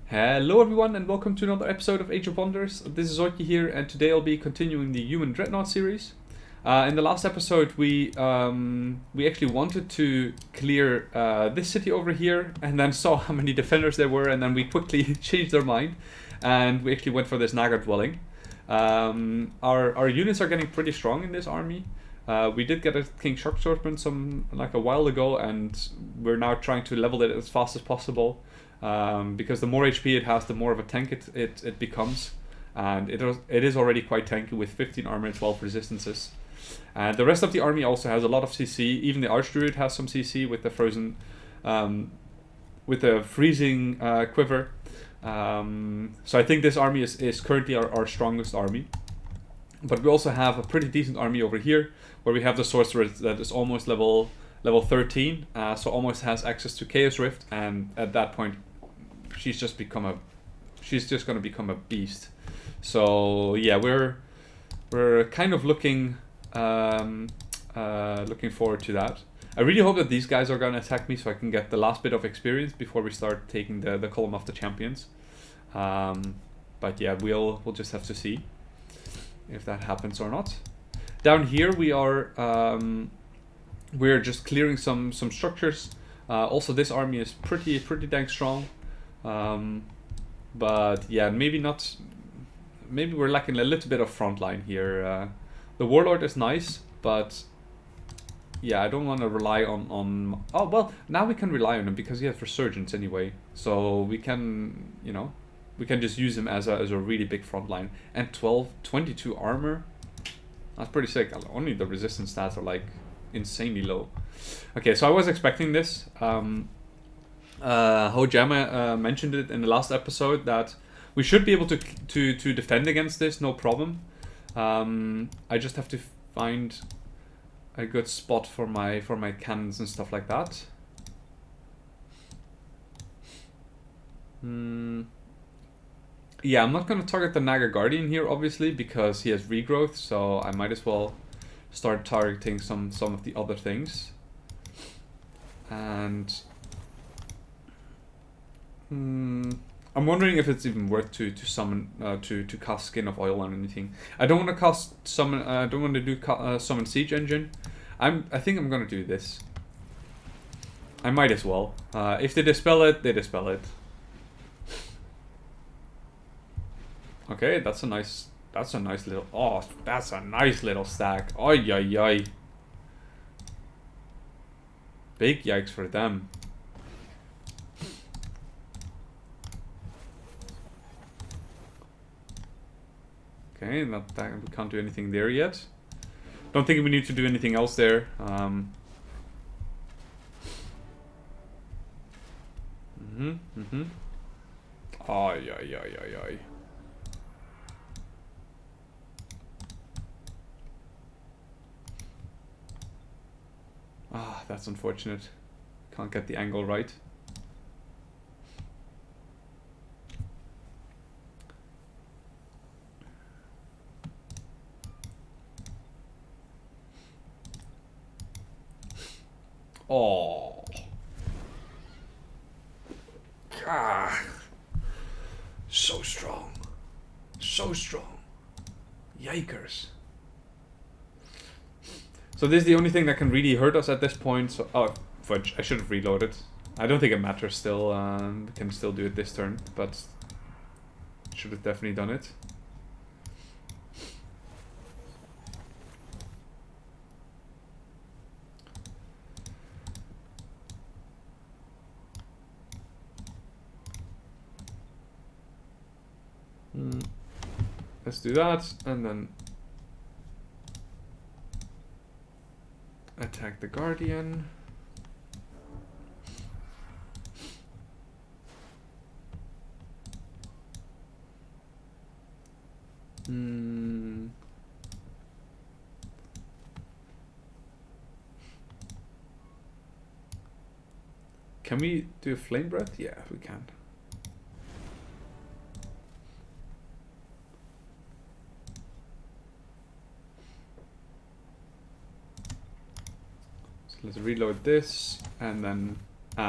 Hello everyone and welcome to another episode of Age of Wonders. This is Zoki here and today I'll be continuing the Human Dreadnaught series. In the last episode we actually wanted to clear this city over here and then saw how many defenders there were, and then we quickly changed our mind and we actually went for this Naga dwelling. Our units are getting pretty strong in this army. We did get a King Shark Swordsman a while ago, and we're now trying to level it as fast as possible. Because the more HP it has, the more of a tank it becomes, and it is already quite tanky with 15 armor and 12 resistances. And the rest of the army also has a lot of CC. Even the Archdruid has some CC with the frozen, with the freezing quiver. So I think this army is currently our strongest army. But we also have a pretty decent army over here, where we have the sorcerer that is almost level 13, so almost has access to Chaos Rift, and at that point she's just going to become a beast. So yeah, we're kind of looking forward to that. I really hope that these guys are going to attack me so I can get the last bit of experience before we start taking the column of the champions. But yeah, we'll just have to see if that happens or not. Down here we are we're just clearing some structures. Also, this army is pretty dang strong. But yeah, maybe not. Maybe we're lacking a little bit of front line here. The Warlord is nice, but yeah, I don't want to rely on. Oh well, now we can rely on him because he has Resurgence anyway. So we can, we can just use him as a really big front line. And 22 armor. That's pretty sick. Only the resistance stats are like insanely low. Okay, so I was expecting this. Hojama mentioned it in the last episode that we should be able to defend against this, no problem. I just have to find a good spot for my cannons and stuff like that. Yeah, I'm not going to target the Naga Guardian here, obviously, because he has regrowth, so I might as well start targeting some of the other things. And I'm wondering if it's even worth to summon to cast Skin of Oil on anything. I don't want to cast summon. I don't want to do summon Siege Engine. I think I'm going to do this. I might as well. If they dispel it, they dispel it. Okay, that's a nice little. Oh, that's a nice little stack. Ay ay ay. Big yikes for them. Okay, we can't do anything there yet. Don't think we need to do anything else there. Ay ay ay ay ay. Ah, that's unfortunate. Can't get the angle right. Oh. Ah. So strong. So strong. Yikers. So this is the only thing that can really hurt us at this point. So, fudge, I should have reloaded. I don't think it matters still. We can still do it this turn, but should have definitely done it. Let's do that, and then attack the Guardian. Can we do a Flame Breath? Yeah, we can. So let's reload this, and then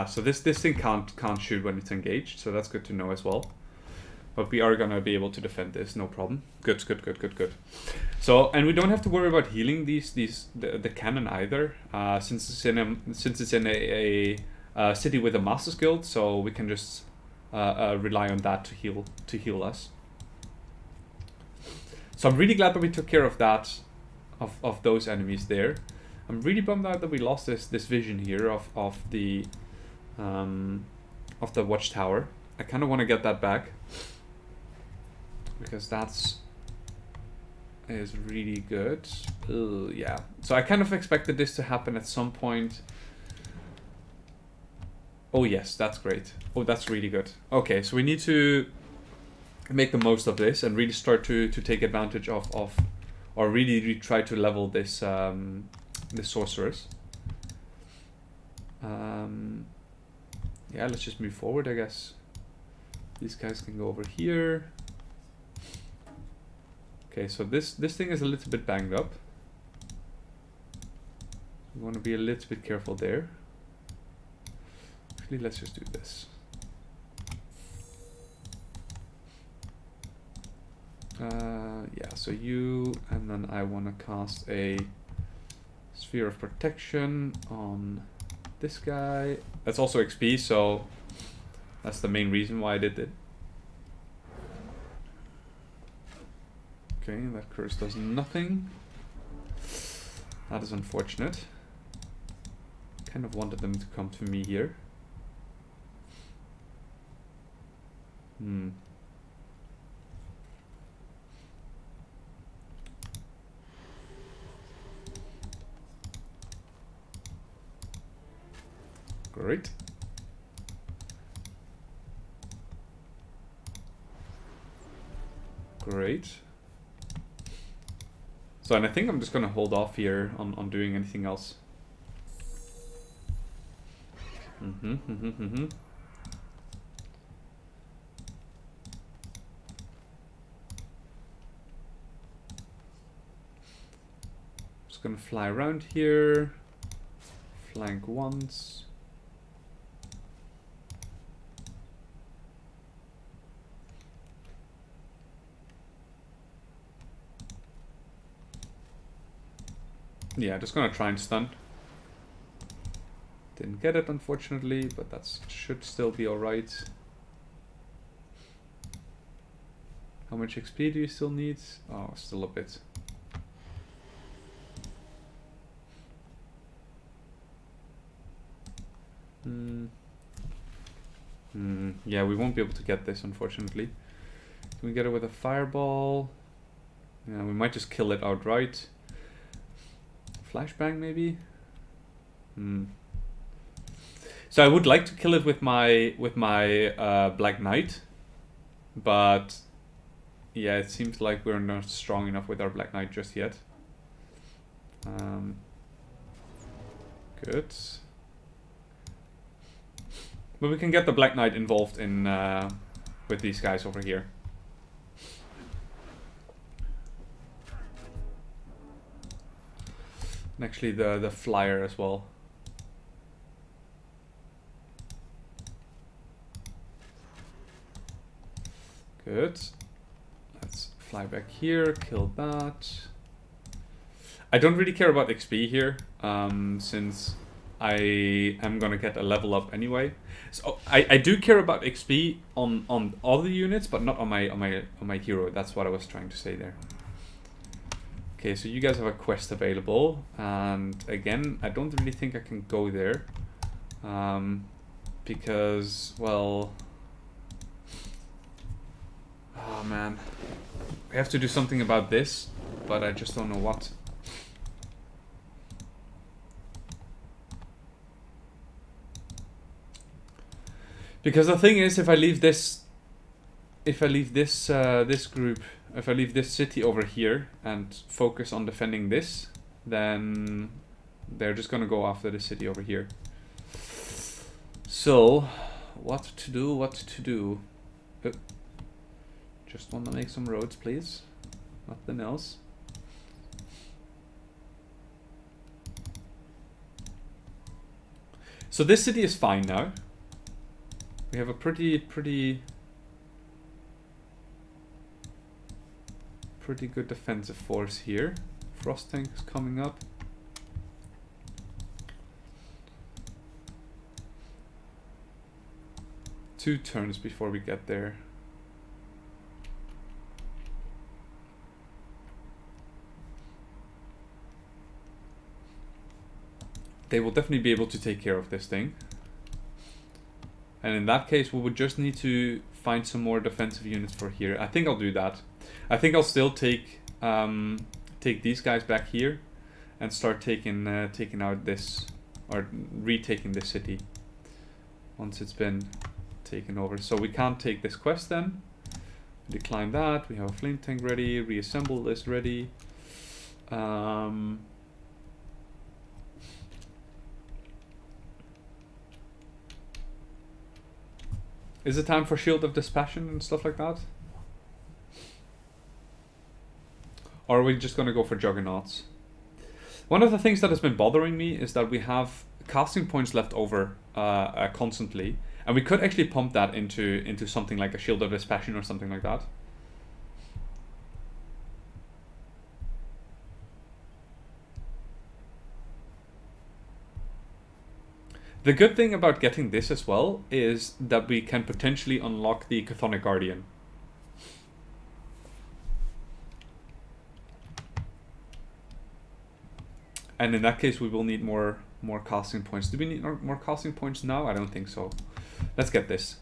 So this thing can't shoot when it's engaged, so that's good to know as well. But we are gonna be able to defend this, no problem. Good. So, and we don't have to worry about healing the cannon either, since it's in a city with a Master's Guild, so we can just rely on that to heal us. So I'm really glad that we took care of that, of those enemies there. I'm really bummed out that we lost this vision here of the watchtower. I kind of want to get that back, because is really good. Yeah. So I kind of expected this to happen at some point. Oh yes, that's great. Oh, that's really good. Okay, so we need to make the most of this and really start to take advantage of or really try to level this this sorcerers. Yeah, let's just move forward, I guess. These guys can go over here. Okay, so this thing is a little bit banged up. We want to be a little bit careful there. Actually, let's just do this. Yeah, so you, and then I want to cast a Sphere of Protection on this guy. That's also XP, so that's the main reason why I did it. Okay, that curse does nothing. That is unfortunate. Kind of wanted them to come to me here. Great. Great. So, and I think I'm just going to hold off here on doing anything else. Just going to fly around here. Flank once. Yeah, just gonna try and stun. Didn't get it, unfortunately, but that should still be alright. How much XP do you still need? Oh, still a bit. Yeah, we won't be able to get this, unfortunately. Can we get it with a fireball? Yeah, we might just kill it outright. Flashbang, maybe? So I would like to kill it with my Black Knight, but yeah, it seems like we're not strong enough with our Black Knight just yet. Good. But we can get the Black Knight involved in with these guys over here. And actually the flyer as well. Good. Let's fly back here, kill that. I don't really care about XP here, since I am gonna get a level up anyway. So I do care about XP on other units, but not on my hero. That's what I was trying to say there. Okay, so you guys have a quest available, and again, I don't really think I can go there, because, well, oh man, I have to do something about this, but I just don't know what. Because the thing is, if I leave this group, if I leave this city over here and focus on defending this, then they're just gonna go after the city over here. So, what to do? Just want to make some roads, please. Nothing else. So this city is fine now. We have a pretty good defensive force here. Frost tank is coming up. Two turns before we get there. They will definitely be able to take care of this thing. And in that case, we would just need to find some more defensive units for here. I think I'll do that. I think I'll still take these guys back here and start taking out this, or retaking this city once it's been taken over. So we can't take this quest then. Decline that. We have a flame tank ready. Reassemble this ready. Is it time for Shield of Dispassion and stuff like that? Or are we just going to go for Juggernauts? One of the things that has been bothering me is that we have casting points left over constantly. And we could actually pump that into something like a Shield of Dispassion or something like that. The good thing about getting this as well is that we can potentially unlock the Chthonic Guardian. And in that case, we will need more casting points. Do we need more casting points now? I don't think so. Let's get this.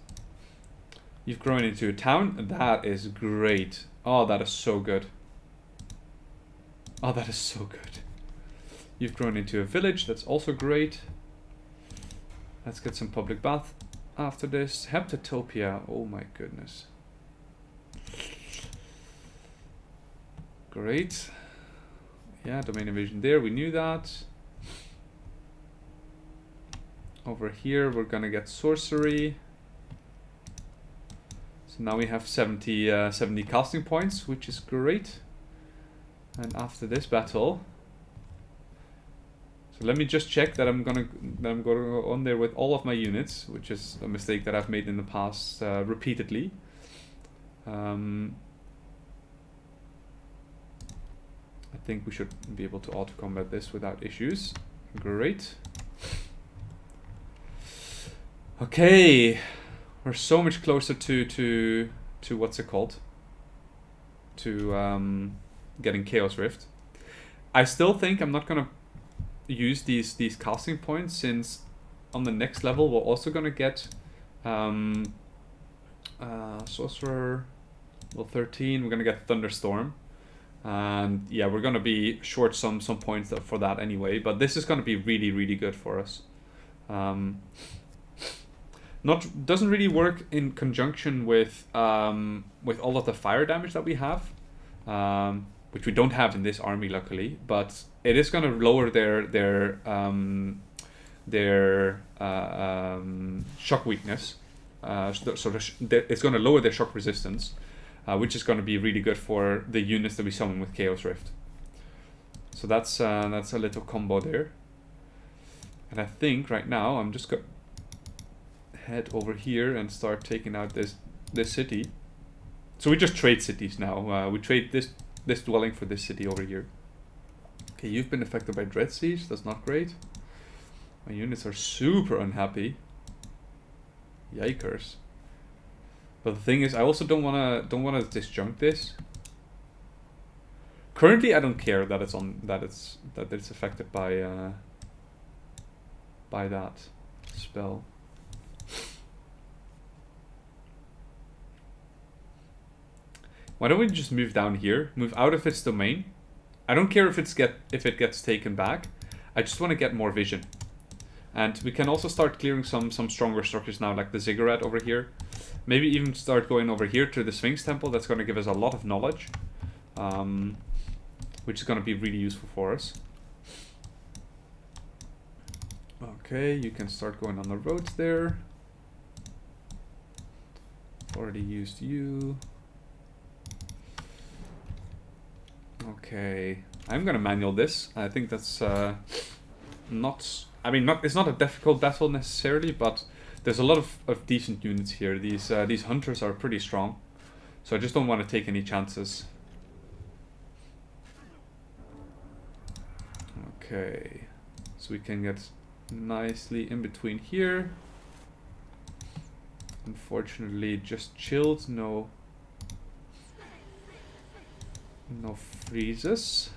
You've grown into a town. That is great. Oh, that is so good. Oh, that is so good. You've grown into a village. That's also great. Let's get some public bath after this. Heptatopia. Oh my goodness. Great. Yeah, domain invasion there. We knew that. Over here, we're gonna get sorcery. So now we have 70 casting points, which is great. And after this battle, so let me just check that I'm gonna go on there with all of my units, which is a mistake that I've made in the past repeatedly. I think we should be able to auto combat this without issues. Great. Okay, we're so much closer to what's it called? To getting Chaos Rift. I still think I'm not gonna use these casting points, since on the next level we're also gonna get sorcerer level 13. We're gonna get Thunderstorm, and yeah, we're gonna be short some points for that anyway. But this is gonna be really good for us. Doesn't really work in conjunction with all of the fire damage that we have, which we don't have in this army, luckily. But it is going to lower their shock weakness. It's going to lower their shock resistance, which is going to be really good for the units that we summon with Chaos Rift. So that's a little combo there. And I think right now I'm just going to head over here and start taking out this city. So we just trade cities now. We trade this dwelling for this city over here. Okay, you've been affected by Dread Siege. That's not great. My units are super unhappy. Yikers. But the thing is, I also don't wanna disjunct this. Currently, I don't care that it's affected by that spell. Why don't we just move down here? Move out of its domain. I don't care if it gets taken back. I just want to get more vision. And we can also start clearing some stronger structures now, like the ziggurat over here. Maybe even start going over here to the Sphinx Temple. That's going to give us a lot of knowledge, which is going to be really useful for us. Okay, you can start going on the roads there. Already used you. Okay, I'm gonna manual this. I think that's not I mean, it's not a difficult battle necessarily, but there's a lot of decent units here. These hunters are pretty strong, so I just don't want to take any chances. Okay, so we can get nicely in between here. Unfortunately, just chilled, no freezes.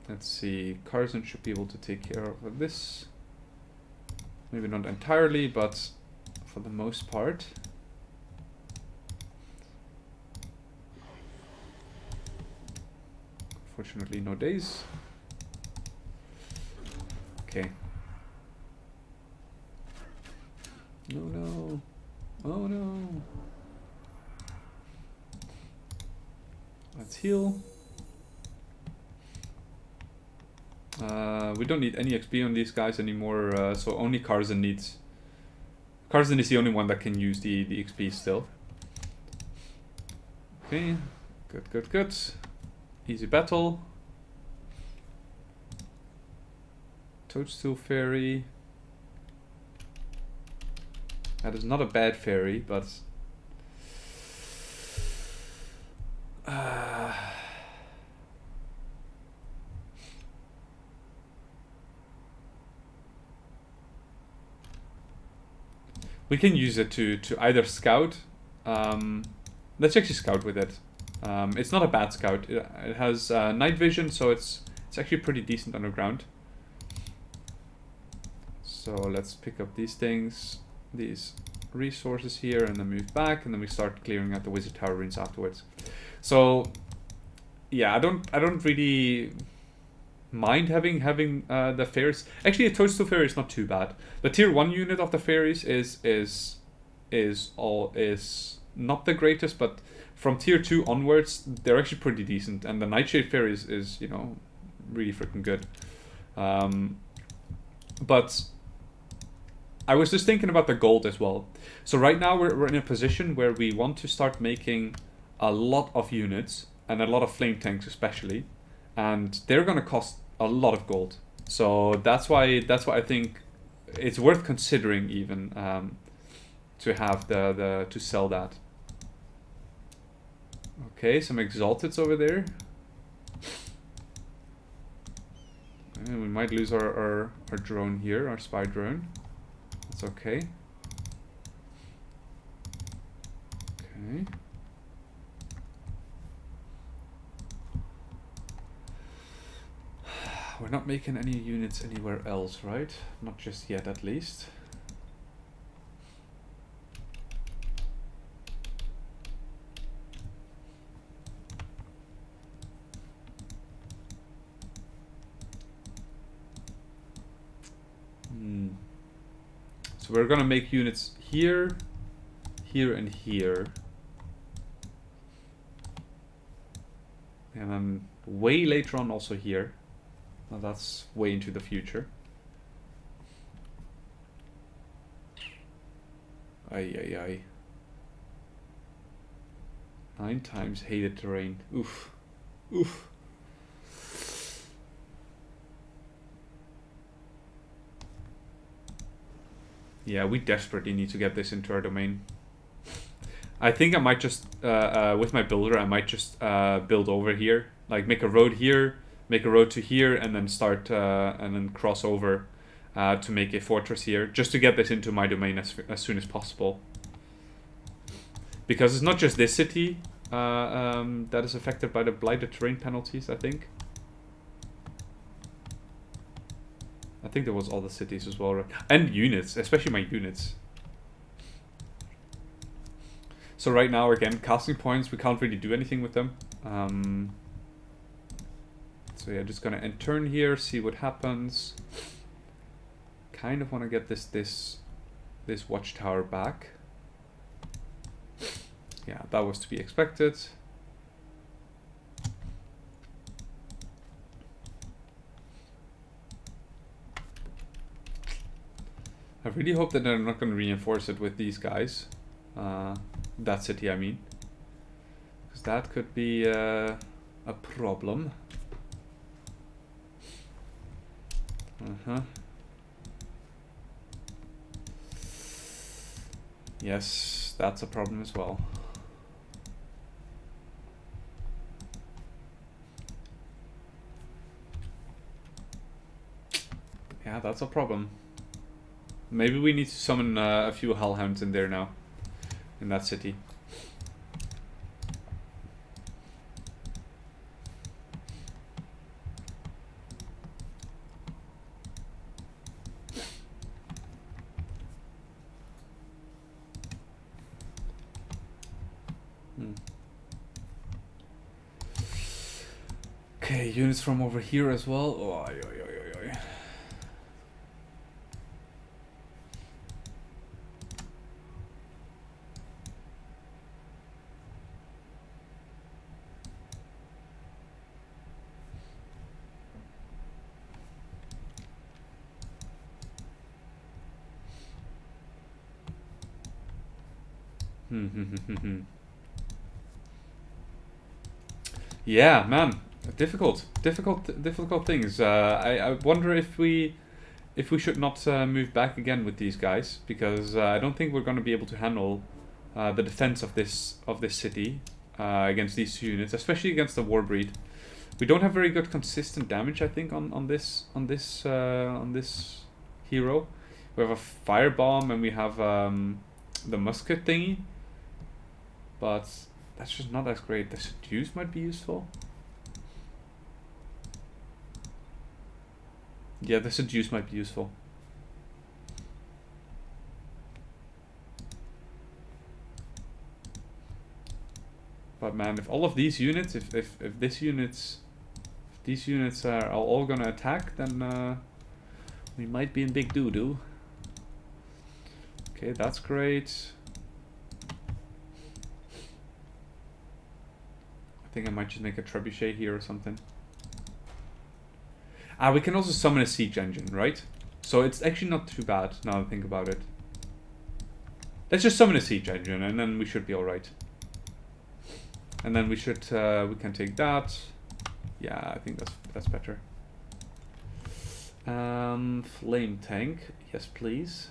Let's see, Carson should be able to take care of this. Maybe not entirely, but for the most part. Fortunately, no days. Okay. Oh no. Oh no. Let's heal. We don't need any XP on these guys anymore, so only Carson needs. Carson is the only one that can use the XP still. Okay, good. Easy battle. Toadstool Fairy. That is not a bad fairy, but we can use it to either scout. Let's actually scout with it. It's not a bad scout. It has night vision, so it's actually pretty decent underground. So let's pick up these things, these resources here, and then move back, and then we start clearing out the wizard tower ruins afterwards. So yeah, I don't really mind having the fairies. Actually, a toadstool fairy is not too bad. The tier 1 unit of the fairies is not the greatest, but from tier 2 onwards, they're actually pretty decent, and the Nightshade Fairy is you know, really freaking good. But I was just thinking about the gold as well. So right now we're in a position where we want to start making a lot of units, and a lot of flame tanks especially, and they're gonna cost a lot of gold. So that's why I think it's worth considering even to have to sell that. Okay, some exalteds over there. And we might lose our drone here, our spy drone. That's okay. Okay. We're not making any units anywhere else, right? Not just yet, at least. So we're gonna make units here, here, and here. And then way later on also here. Now that's way into the future. Ay. 9 times hated terrain. Oof. Oof. Yeah, we desperately need to get this into our domain. I think I might just, with my builder, I might just build over here. Like make a road here, make a road to here, and then start, and then cross over to make a fortress here. Just to get this into my domain as soon as possible. Because it's not just this city that is affected by the blighted terrain penalties, I think. I think there was all the cities as well, right? And units, especially my units. So right now, again, casting points, we can't really do anything with them. So yeah, just gonna end turn here, see what happens. Kind of want to get this watchtower back. Yeah, that was to be expected. I really hope that they're not going to reinforce it with these guys. That city, I mean. Because that could be a problem. Uh-huh. Yes, that's a problem as well. Yeah, that's a problem. Maybe we need to summon a few hellhounds in there now, in that city. Okay, units from over here as well. Oh, oy, oy, oy, oy. Yeah, man, difficult things. I wonder if we should not move back again with these guys, because I don't think we're going to be able to handle the defense of this city against these two units, especially against the Warbreed. We don't have very good consistent damage, I think, on this hero. We have a firebomb and we have the musket thingy, but that's just not as great. The seduce might be useful. Yeah, the seduce might be useful. But man, if all of these units, if these units are all gonna attack, then we might be in big doo-doo. Okay, that's great. I think I might just make a trebuchet here or something. We can also summon a siege engine, right? So it's actually not too bad now I think about it. Let's just summon a siege engine and then we should be alright. And then we should, we can take that. Yeah, I think that's better. Flame tank, yes please.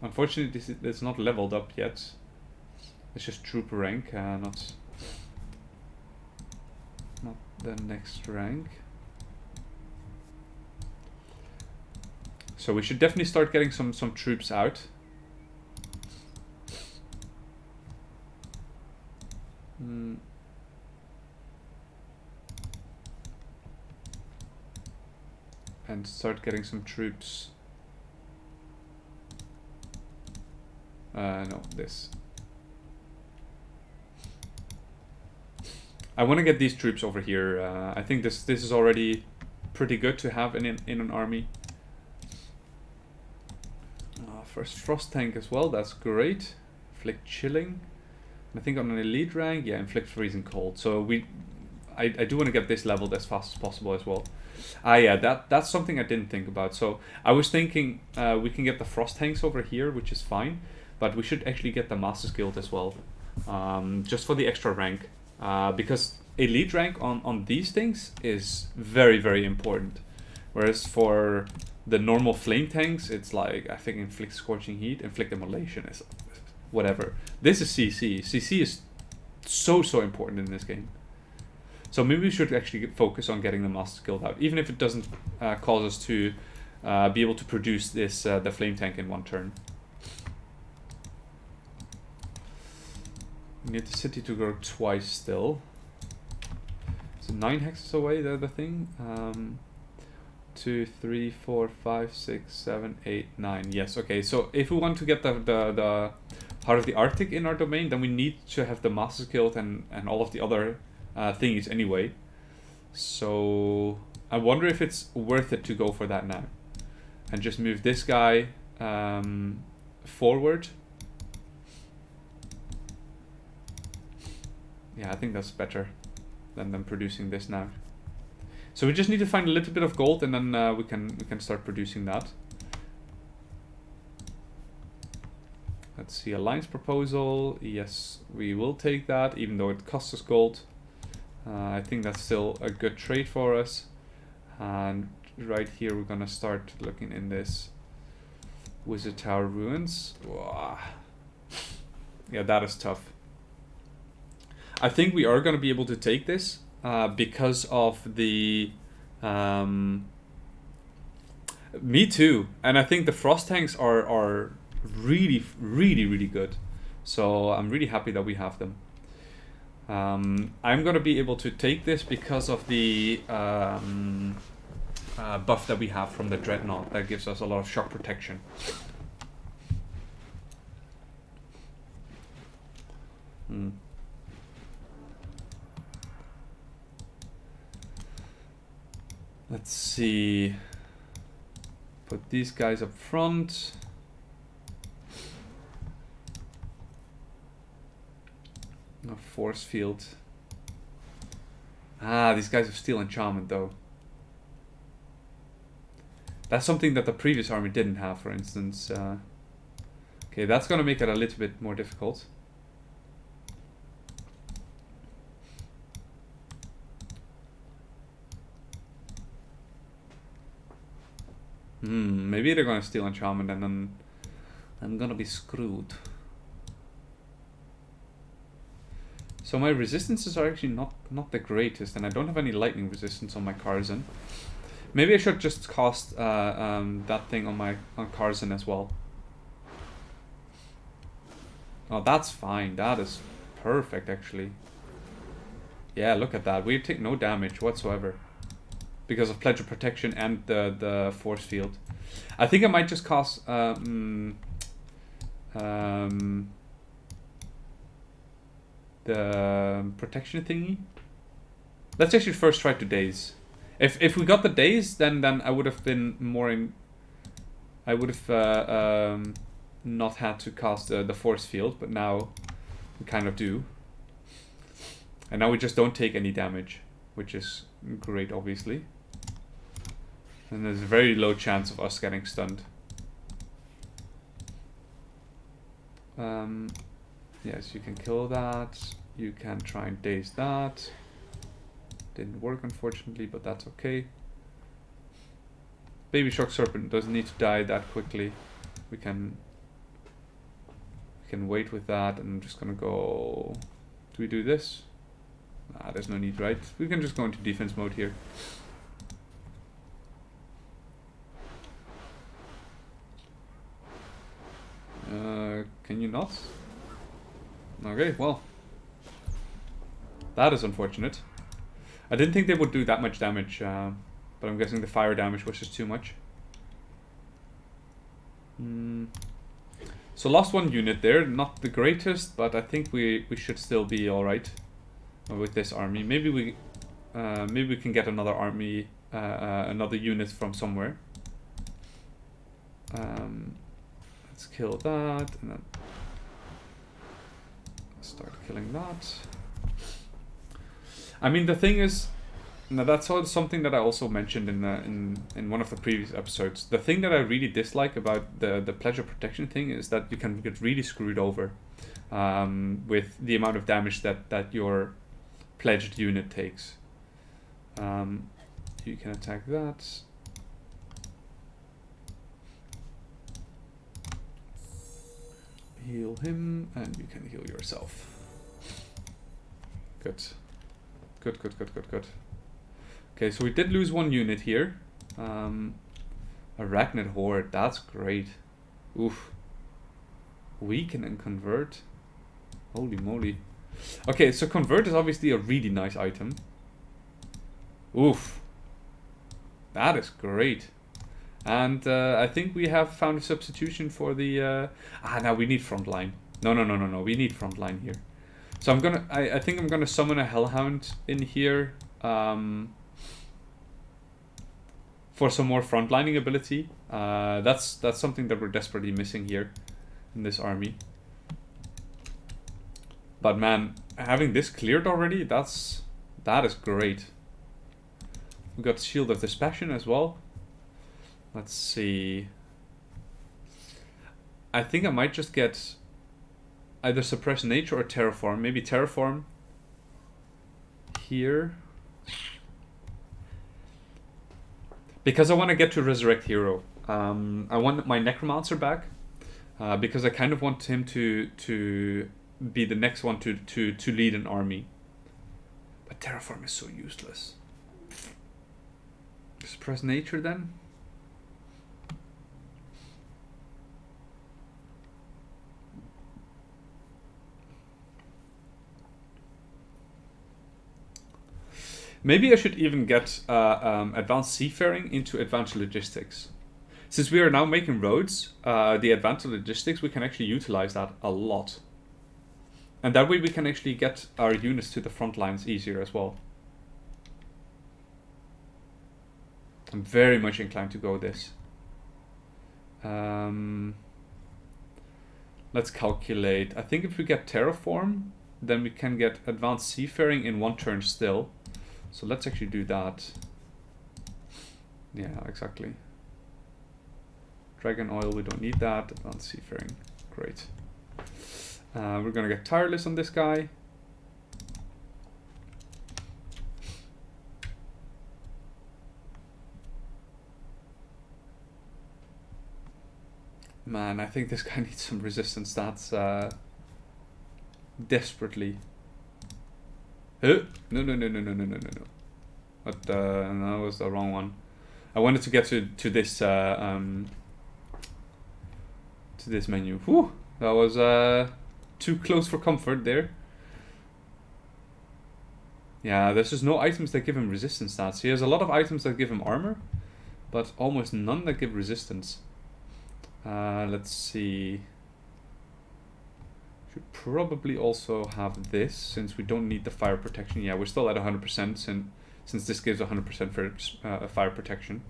Unfortunately it's not leveled up yet. It's just trooper rank, not the next rank. So we should definitely start getting some troops out. And start getting some troops. No, this. I want to get these troops over here. I think this is already pretty good to have in an army. First frost tank as well. That's great. Inflict chilling. I think on an elite rank, yeah, inflict freezing cold. So I do want to get this leveled as fast as possible as well. Yeah, that's something I didn't think about. So I was thinking we can get the frost tanks over here, which is fine, but we should actually get the Master's Guild as well, just for the extra rank, because elite rank on these things is very, very important. Whereas for the normal flame tanks, it's like, I think inflict scorching heat, inflict immolation is whatever. This is CC. CC is so important in this game. So maybe we should actually focus on getting the Master's Guild out, even if it doesn't cause us to be able to produce this the flame tank in one turn. We need the city to grow twice still. So 9 hexes away, the thing. 2, 3, 4, 5, 6, 7, 8, 9. Yes, okay. So if we want to get the Heart of the Arctic in our domain, then we need to have the Master's Guild and all of the other thingies anyway. So I wonder if it's worth it to go for that now and just move this guy forward. Yeah, I think that's better than them producing this now. So we just need to find a little bit of gold, and then we can start producing that. Let's see, alliance proposal. Yes, we will take that, even though it costs us gold. I think that's still a good trade for us. And right here we're gonna start looking in this Wizard Tower ruins. Wow. Yeah, that is tough. I think we are gonna be able to take this because of the me too, and I think the frost tanks are really good. So I'm really happy that we have them. I'm gonna be able to take this because of the buff that we have from the Dreadnaught that gives us a lot of shock protection. Let's see. Put these guys up front. A force field. Ah, these guys have steel enchantment though. That's something that the previous army didn't have, for instance. Okay, that's gonna make it a little bit more difficult. Maybe they're gonna steal enchantment and then I'm gonna be screwed. So my resistances are actually not the greatest, and I don't have any lightning resistance on my Karzan. Maybe I should just cast that thing on Karzan as well. Oh, that's fine. That is perfect, actually. Yeah, look at that. We take no damage whatsoever because of Pledge of Protection and the force field. I think I might just cast the protection thingy. Let's actually first try to daze. If we got the daze, then I would have been more in. I would have not had to cast the force field, but now we kind of do. And now we just don't take any damage, which is great, obviously. And there's a very low chance of us getting stunned. Yes, you can kill that. You can try and daze that. Didn't work, unfortunately, but that's okay. Baby Shock Serpent doesn't need to die that quickly. We can wait with that, and I'm just gonna go. Do we do this? Nah, there's no need, right? We can just go into defense mode here. Can you not? Okay, well. That is unfortunate. I didn't think they would do that much damage, but I'm guessing the fire damage was just too much. So lost one unit there, not the greatest, but I think we should still be alright with this army. Maybe we can get another army, another unit from somewhere. Let's kill that, and then start killing that. I mean, the thing is, now that's something that I also mentioned in one of the previous episodes. The thing that I really dislike about the Pledge of Protection thing is that you can get really screwed over with the amount of damage that your pledged unit takes. You can attack that. Heal him, and you can heal yourself. Good. Good. Okay, so we did lose one unit here. Arachnid Horde, that's great. Oof. Weaken and convert. Holy moly. Okay, so convert is obviously a really nice item. Oof. That is great. And I think we have found a substitution for the... now we need frontline. No. We need frontline here. So I think I'm gonna summon a Hellhound in here for some more frontlining ability. That's something that we're desperately missing here in this army. But man, having this cleared already, that is great. We got Shield of Dispassion as well. Let's see. I think I might just get either Suppress Nature or Terraform. Maybe Terraform here. Because I want to get to Resurrect Hero. I want my Necromancer back. Because I kind of want him to be the next one to lead an army. But Terraform is so useless. Suppress Nature then? Maybe I should even get Advanced Seafaring into Advanced Logistics. Since we are now making roads, the Advanced Logistics, we can actually utilize that a lot. And that way we can actually get our units to the front lines easier as well. I'm very much inclined to go this. Let's calculate. I think if we get Terraform, then we can get Advanced Seafaring in 1 turn still. So let's actually do that. Yeah, exactly. Dragon Oil, we don't need that. Advanced Seafaring, great. We're gonna get Tireless on this guy. Man, I think this guy needs some resistance stats desperately. No. But that was the wrong one. I wanted to get to this menu. Whew, that was too close for comfort there. Yeah, there's just no items that give him resistance stats. He has a lot of items that give him armor, but almost none that give resistance. Let's see. Should probably also have this, since we don't need the fire protection. Yeah, we're still at 100% since this gives 100% for fire protection.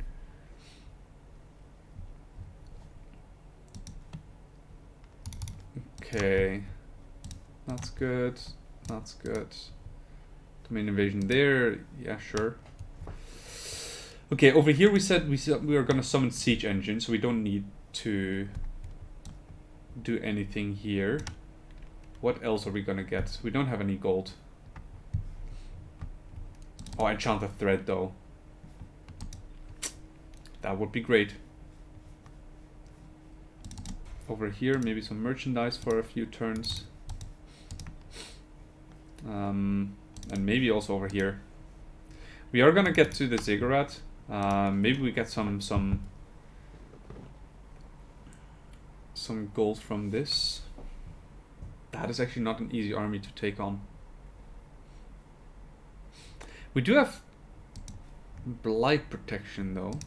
Okay, that's good. That's good. Domain invasion there. Yeah, sure. Okay, over here we said we were gonna summon Siege Engine, so we don't need to do anything here. What else are we gonna get? We don't have any gold. Oh, Enchanted Thread though. That would be great. Over here, maybe some merchandise for a few turns. And maybe also over here. We are gonna get to the Ziggurat. Maybe we get some gold from this. That is actually not an easy army to take on. We do have Blight Protection though.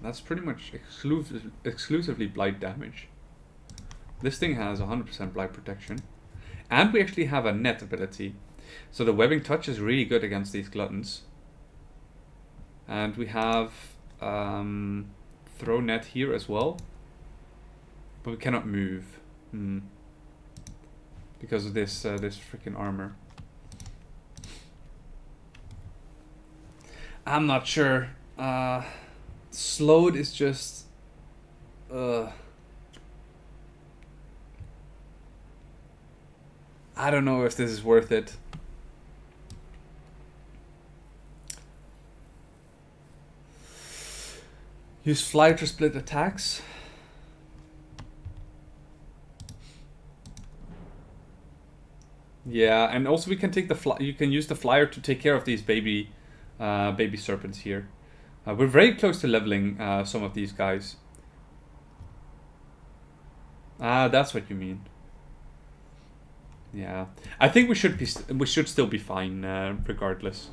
That's pretty much exclusively Blight damage. This thing has 100% Blight Protection. And we actually have a net ability. So the Webbing Touch is really good against these Gluttons. And we have Throw Net here as well. But we cannot move. Because of this this freaking armor. I'm not sure. Slowed is just I don't know if this is worth it. Use Fly to split attacks. Yeah, and also we can take the you can use the flyer to take care of these baby serpents here. We're very close to leveling some of these guys. Ah, that's what you mean. Yeah, I think we should still be fine regardless.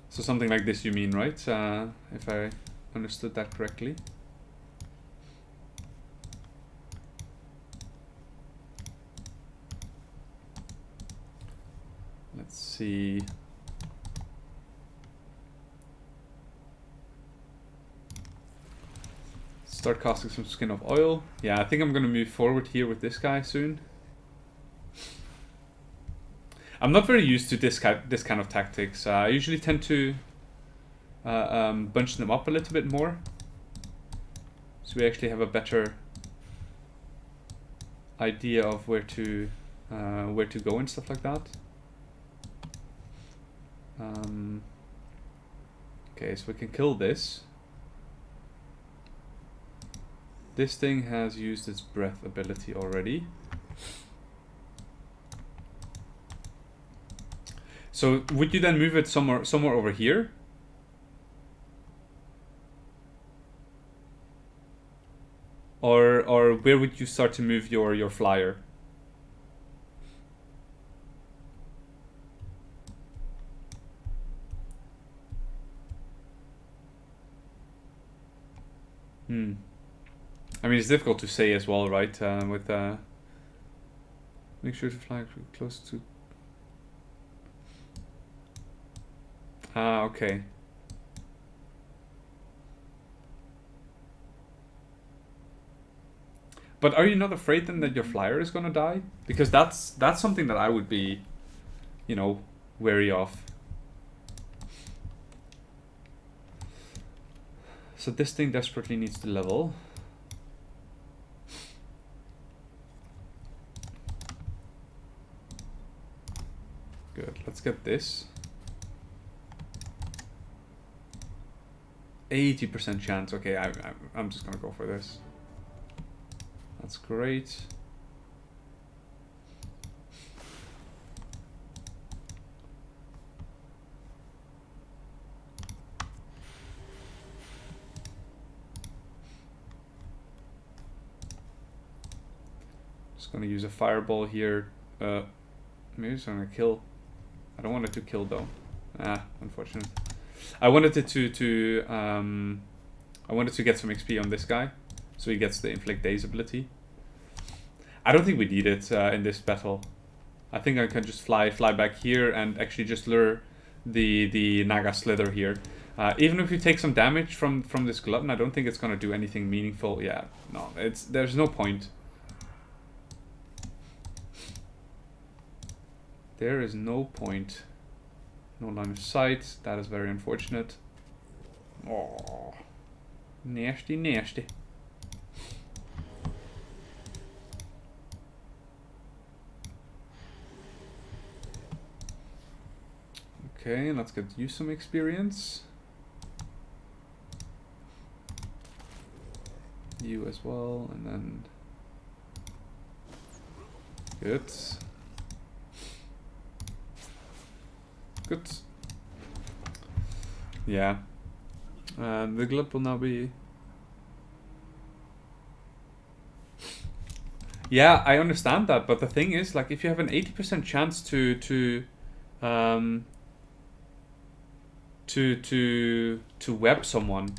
So something like this you mean, right? If I understood that correctly. Let's see. Start casting some Skin of Oil. Yeah, I think I'm gonna move forward here with this guy soon. I'm not very used to this kind of tactics. I usually tend to bunch them up a little bit more, so we actually have a better idea of where to go and stuff like that. Okay, so we can kill this. This thing has used its breath ability already. So would you then move it somewhere over here? Or where would you start to move your flyer? I mean, it's difficult to say as well, right? With make sure to fly close to. Ah, okay. But are you not afraid then that your flyer is gonna die? Because that's something that I would be, you know, wary of. So this thing desperately needs to level. Good, let's get this. 80% chance, okay, I'm just gonna go for this. That's great. Just gonna use a fireball here. Maybe it's gonna kill. I don't want it to kill though. Ah, unfortunate. I wanted it to I wanted to get some XP on this guy, so he gets the Inflict Daze ability. I don't think we need it in this battle. I think I can just fly back here and actually just lure the Naga Slither here. Even if you take some damage from this Glutton, I don't think it's gonna do anything meaningful. Yeah, no, there's no point. There is no point. No line of sight. That is very unfortunate. Oh, nasty, nasty. Okay, let's get you some experience. You as well, and then good. Good. Yeah. The glut will now be. Yeah, I understand that, but the thing is, like, if you have an 80% chance to web someone,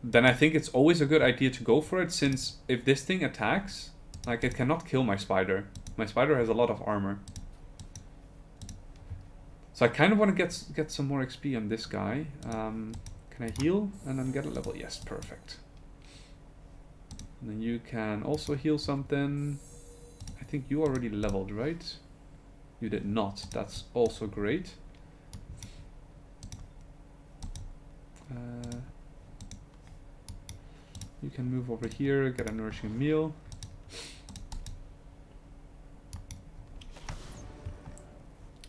then I think it's always a good idea to go for it, since if this thing attacks, like, it cannot kill my spider. My spider has a lot of armor. So I kind of want to get some more XP on this guy. Can I heal and then get a level? Yes, perfect. And then you can also heal something. I think you already leveled, right? You did not. That's also great. You can move over here, get a nourishing meal.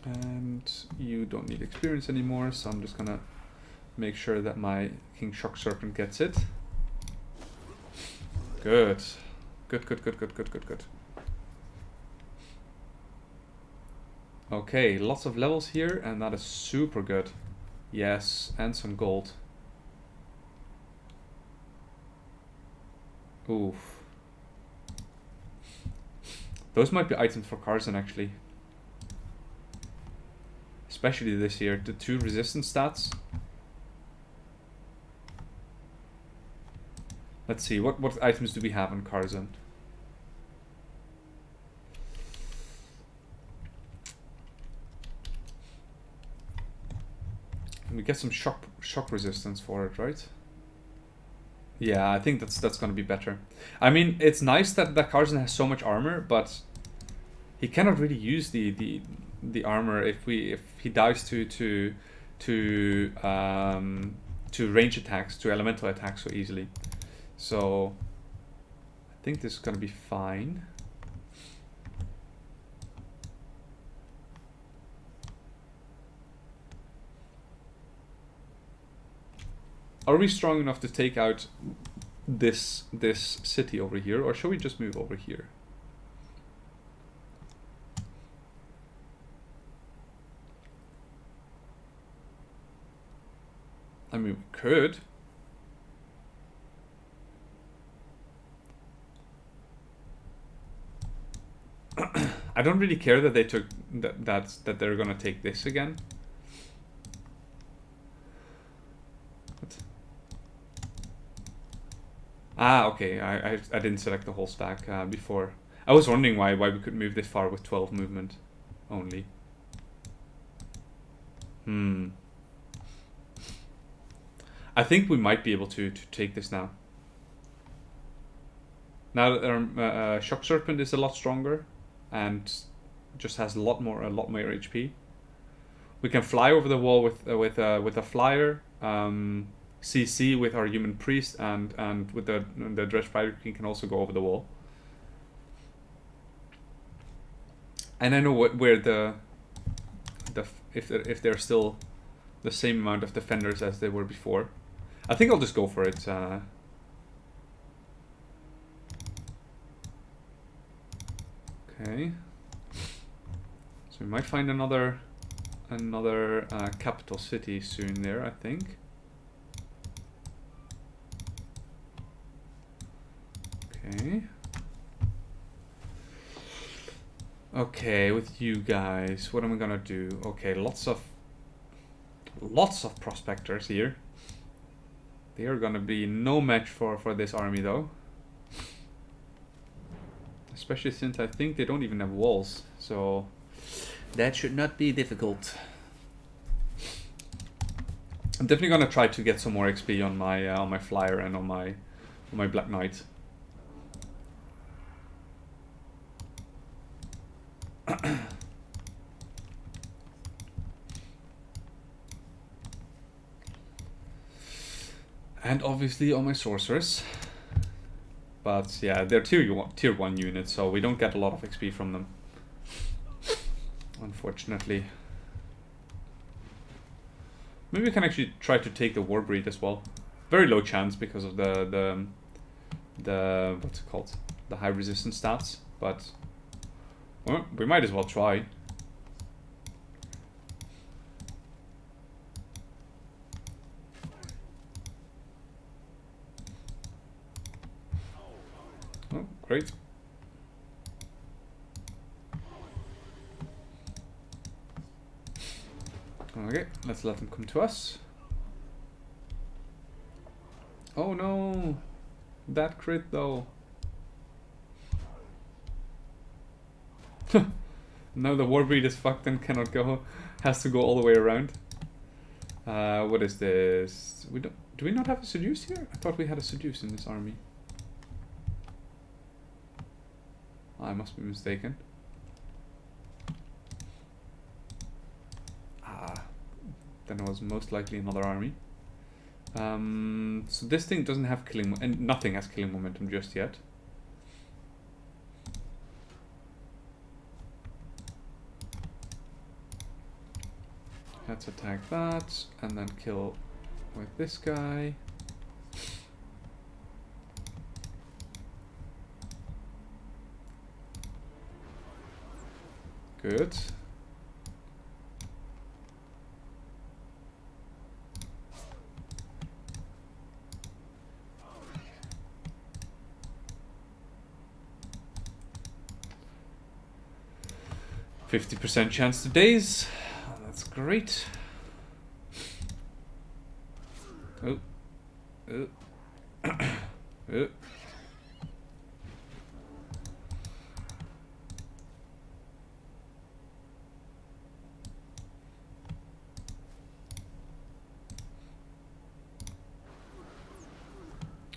And you don't need experience anymore, so I'm just gonna make sure that my King Shock Serpent gets it. Good. Good. Okay, lots of levels here, and that is super good. Yes, and some gold. Oof. Those might be items for Karzan, actually. Especially this year, the 2 resistance stats. Let's see, what items do we have on Karzan? We get some shock resistance for it, right? Yeah, I think that's gonna be better. I mean, it's nice that Karzan has so much armor, but he cannot really use the the armor if he dies to range attacks, to elemental attacks so easily. So I think this is gonna be fine. Are we strong enough to take out this city over here, or shall we just move over here? I mean, we could. I don't really care that they took that they're gonna take this again. What? Ah, okay. I didn't select the whole stack before. I was wondering why we could move this far with 12 movement only. I think we might be able to take this now. Now that our Shock Serpent is a lot stronger and just has a lot more HP. We can fly over the wall with a flyer, CC with our Human Priest, and with the Dredge Pirate King can also go over the wall. And I know where if they're still the same amount of defenders as they were before. I think I'll just go for it. Okay. So we might find another capital city soon there, I think. Okay. Okay, with you guys, what am I gonna do? Okay, lots of prospectors here. They are gonna be no match for this army though. Especially since I think they don't even have walls, so that should not be difficult. I'm definitely gonna try to get some more XP on my flyer and on my Black Knight. And obviously on my sorcerers. But yeah, they're tier 1 units, so we don't get a lot of XP from them, unfortunately. Maybe we can actually try to take the Warbreed as well. Very low chance because of the what's it called? The high resistance stats, but well, we might as well try. Oh, great. Okay, let's let them come to us. Oh no! That crit though. Now the Warbreed is fucked and cannot go. Has to go all the way around. What is this? Do we not have a seduce here? I thought we had a seduce in this army. I must be mistaken. Then it was most likely another army. So this thing doesn't have killing, and nothing has killing momentum just yet. Let's attack that, and then kill with this guy. Good. %50 chance to daze. That's great. Oh. Oh. Oh.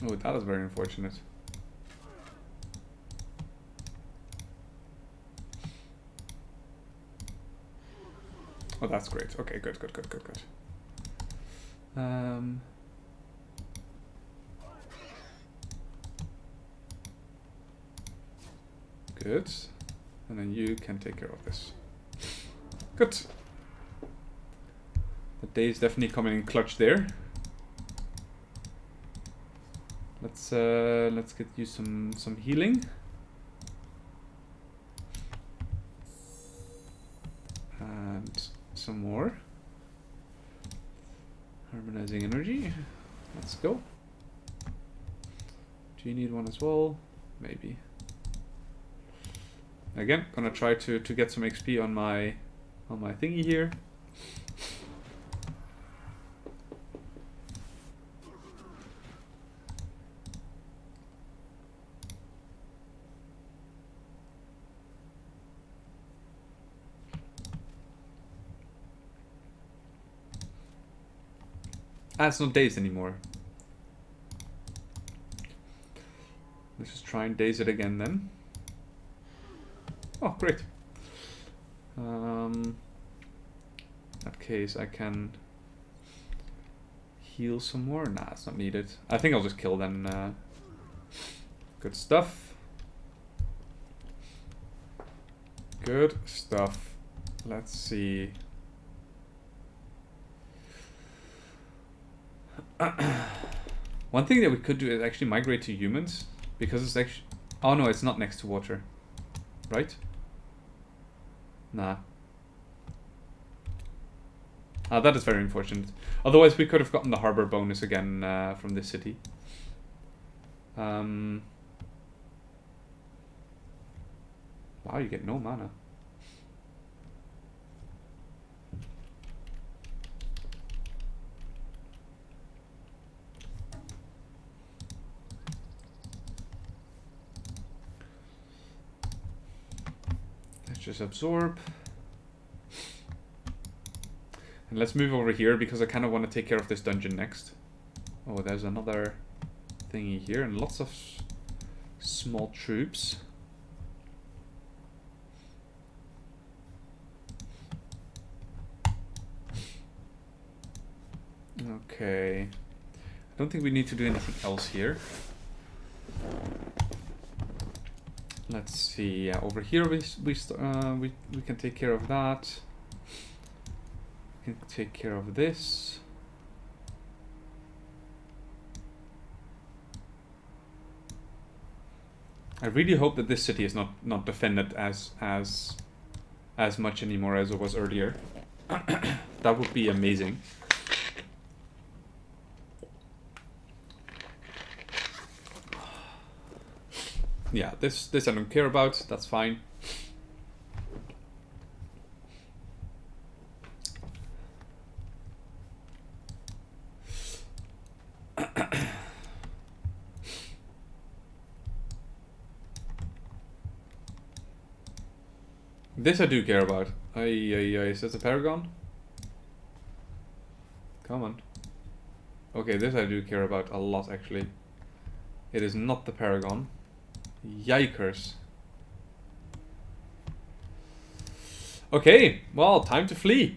Oh, that was very unfortunate. Oh, that's great. Okay, good. Good. And then you can take care of this. Good. The day is definitely coming in clutch there. Let's get you some healing. And some more. Harmonizing energy. Let's go. Do you need one as well? Maybe. Again, gonna try to get some XP on my thingy here. Ah, it's not dazed anymore. Let's just try and daze it again then. Oh, great. In that case, I can heal some more. Nah, it's not needed. I think I'll just kill them. Good stuff. Good stuff. Let's see. One thing that we could do is actually migrate to humans, because it's actually... Oh no, it's not next to water. Right? Nah. Ah, that is very unfortunate. Otherwise we could have gotten the harbor bonus again from this city. Wow, you get no mana. Just absorb. And let's move over here because I kind of want to take care of this dungeon next. Oh, there's another thingy here and lots of small troops. Okay. I don't think we need to do anything else here. Let's see. Yeah, over here we can take care of that. We can take care of this. I really hope that this city is not defended as much anymore as it was earlier. That would be amazing. Yeah, this I don't care about. That's fine. This I do care about. Is this a paragon? Come on. Okay, this I do care about a lot actually. It is not the paragon. Yikers. Okay, well, time to flee.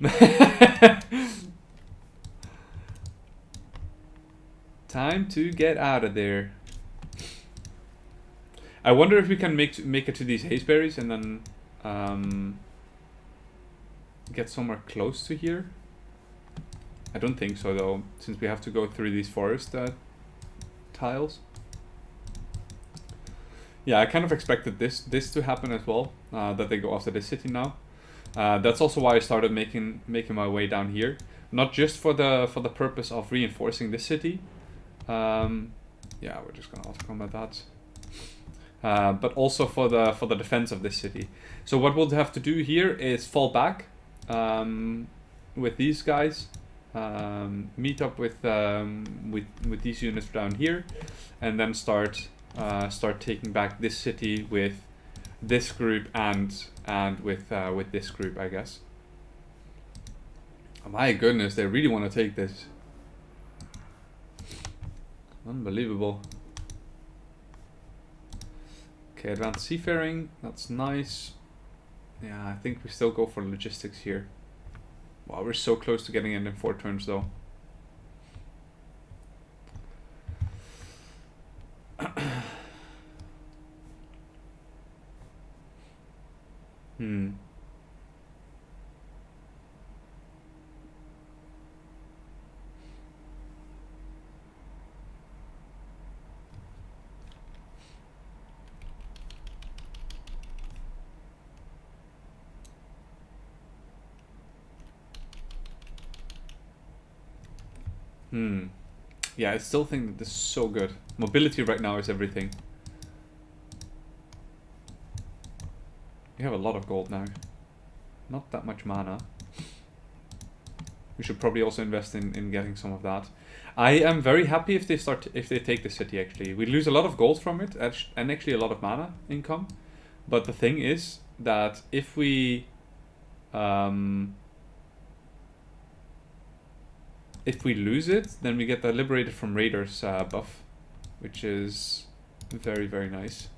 Time to get out of there. I wonder if we can make it to these hazeberries and then get somewhere close to here. I don't think so though, since we have to go through these forest tiles. Yeah, I kind of expected this to happen as well, that they go after this city now. That's also why I started making my way down here, not just for the purpose of reinforcing this city. Yeah, we're just gonna auto combat that. But also for the defense of this city. So what we'll have to do here is fall back with these guys, meet up with these units down here, and then start taking back this city with this group and with this group, I guess. Oh my goodness, they really want to take this. Unbelievable. Okay, advanced seafaring, that's nice. Yeah, I think we still go for logistics here. Wow, we're so close to getting it in 4 turns though. Hmm. Yeah, I still think that this is so good. Mobility right now is everything. We have a lot of gold now. Not that much mana. We should probably also invest in getting some of that. I am very happy if they take the city actually. We lose a lot of gold from it and actually a lot of mana income. But the thing is that if we lose it, then we get the Liberated from Raiders buff, which is very, very nice.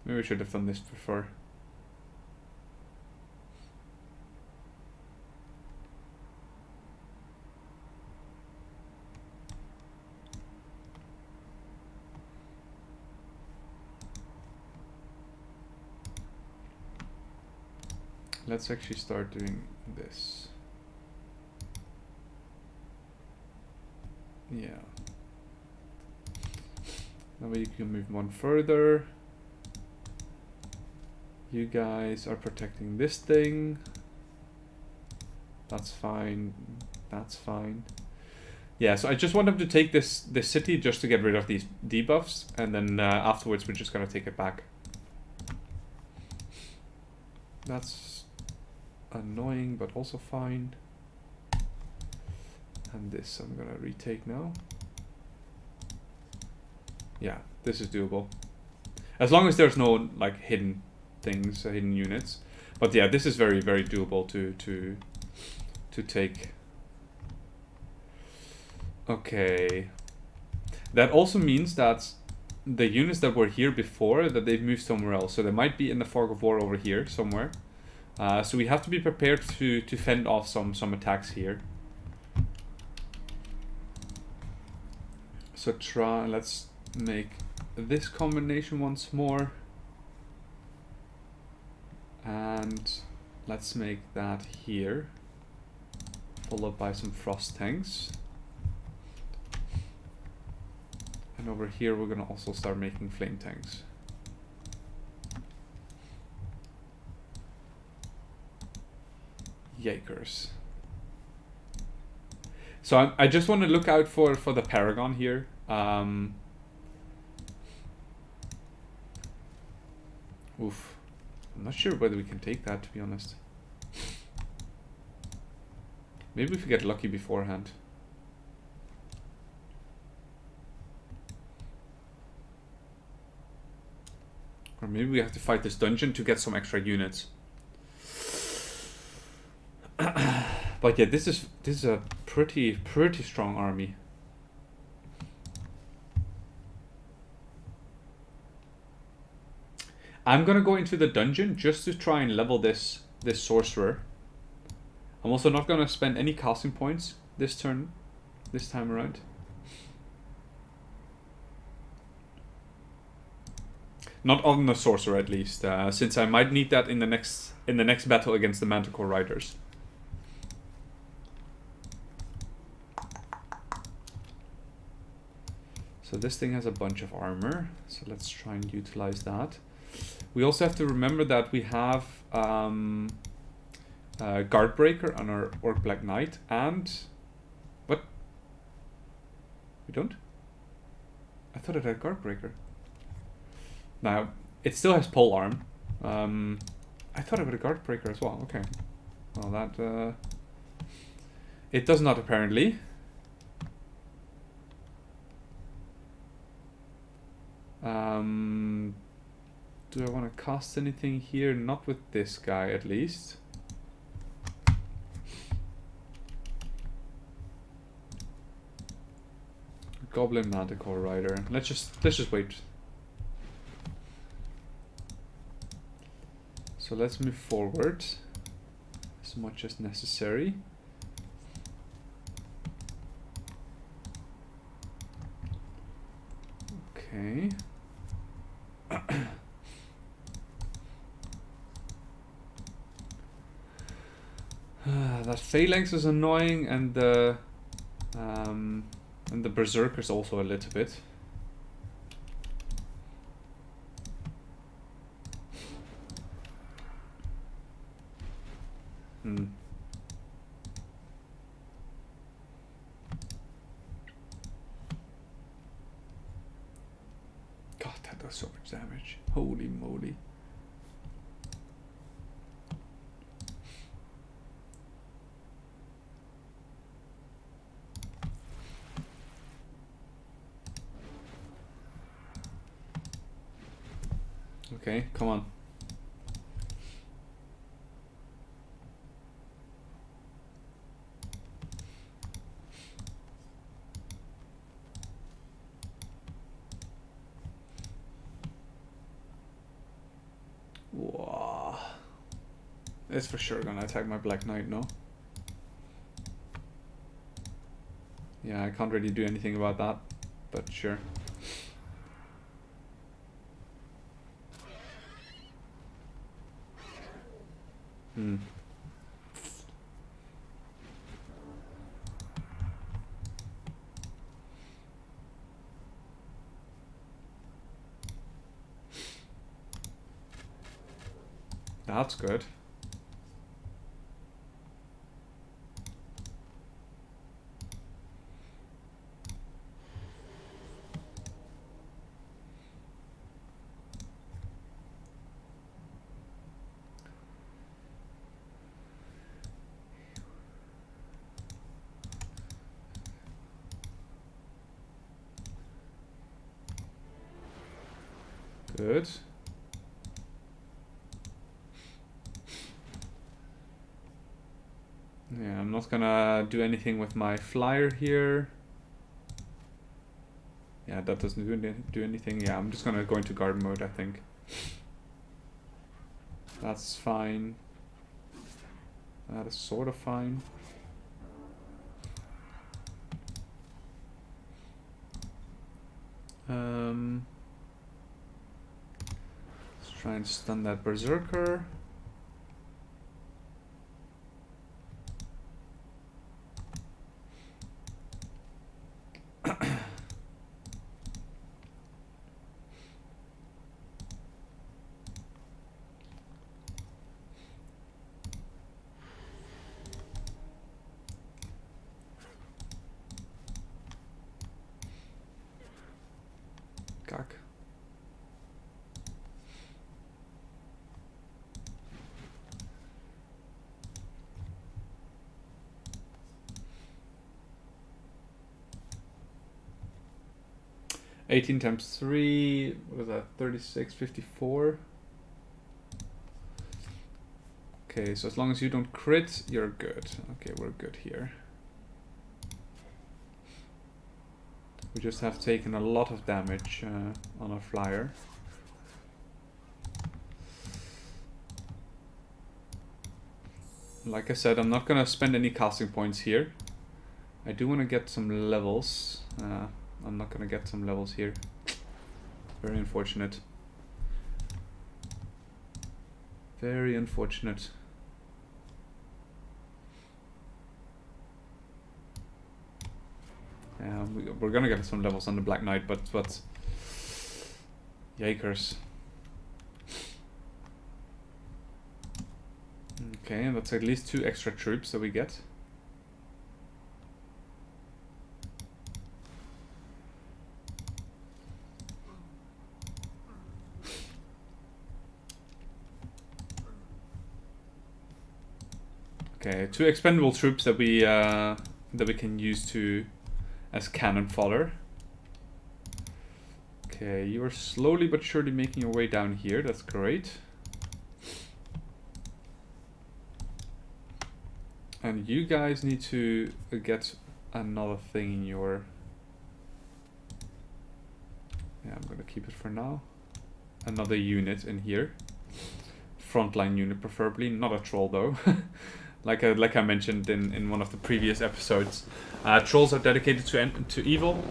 Maybe we should have done this before. Let's actually start doing this. Yeah. That way you can move one further. You guys are protecting this thing. That's fine. That's fine. Yeah, so I just want them to take this city just to get rid of these debuffs, and then afterwards we're just gonna take it back. That's annoying, but also fine. And this I'm gonna retake now. Yeah, this is doable. As long as there's no like hidden things, hidden units. But yeah, this is very, very doable to take. Okay. That also means that the units that were here before, that they've moved somewhere else. So they might be in the Fog of War over here somewhere. So we have to be prepared to fend off some attacks here. So let's make this combination once more. And let's make that here. Followed by some frost tanks. And over here we're gonna also start making flame tanks. Yikers. So I just want to look out for the Paragon here. Oof. I'm not sure whether we can take that, to be honest. Maybe if we get lucky beforehand. Or maybe we have to fight this dungeon to get some extra units. But yeah, this is a pretty strong army. I'm gonna go into the dungeon just to try and level this sorcerer. I'm also not gonna spend any casting points this time around. Not on the sorcerer, at least, since I might need that in the next battle against the Manticore Riders. So this thing has a bunch of armor, so let's try and utilize that. We also have to remember that we have Guardbreaker on our Orc Black Knight, and what? We don't? I thought it had Guardbreaker. Now it still has pole arm. I thought it had a Guardbreaker as well. Okay, well that it does not apparently. Do I want to cast anything here? Not with this guy, at least. Goblin Manticore Rider. Let's just wait. So let's move forward as much as necessary. Okay. That phalanx is annoying, and the berserkers also a little bit. God, that does so much damage. Holy moly. Okay, come on. Wow. It's for sure gonna attack my Black Knight, no? Yeah, I can't really do anything about that, but sure. That's good. Good. Yeah, I'm not gonna do anything with my flyer here. Yeah, that doesn't do anything. Yeah, I'm just gonna go into guard mode, I think. That's fine. That is sort of fine. Let's try and stun that berserker. Cock. $18 times 3, what was that, 36, 54? Okay, so as long as you don't crit, you're good. Okay, we're good here. We just have taken a lot of damage on our flyer. Like I said, I'm not gonna spend any casting points here. I do want to get some levels. I'm not gonna get some levels here. Very unfortunate. Very unfortunate. We're gonna get some levels on the Black Knight, but yikers. Okay, and that's at least 2 extra troops that we get. Okay, 2 expendable troops that we can use to as cannon fodder. Okay, you are slowly but surely making your way down here. That's great. And you guys need to get another thing in your I'll keep it for now. Another unit in here. Frontline unit preferably, not a troll though. like I mentioned in one of the previous episodes, trolls are dedicated to evil.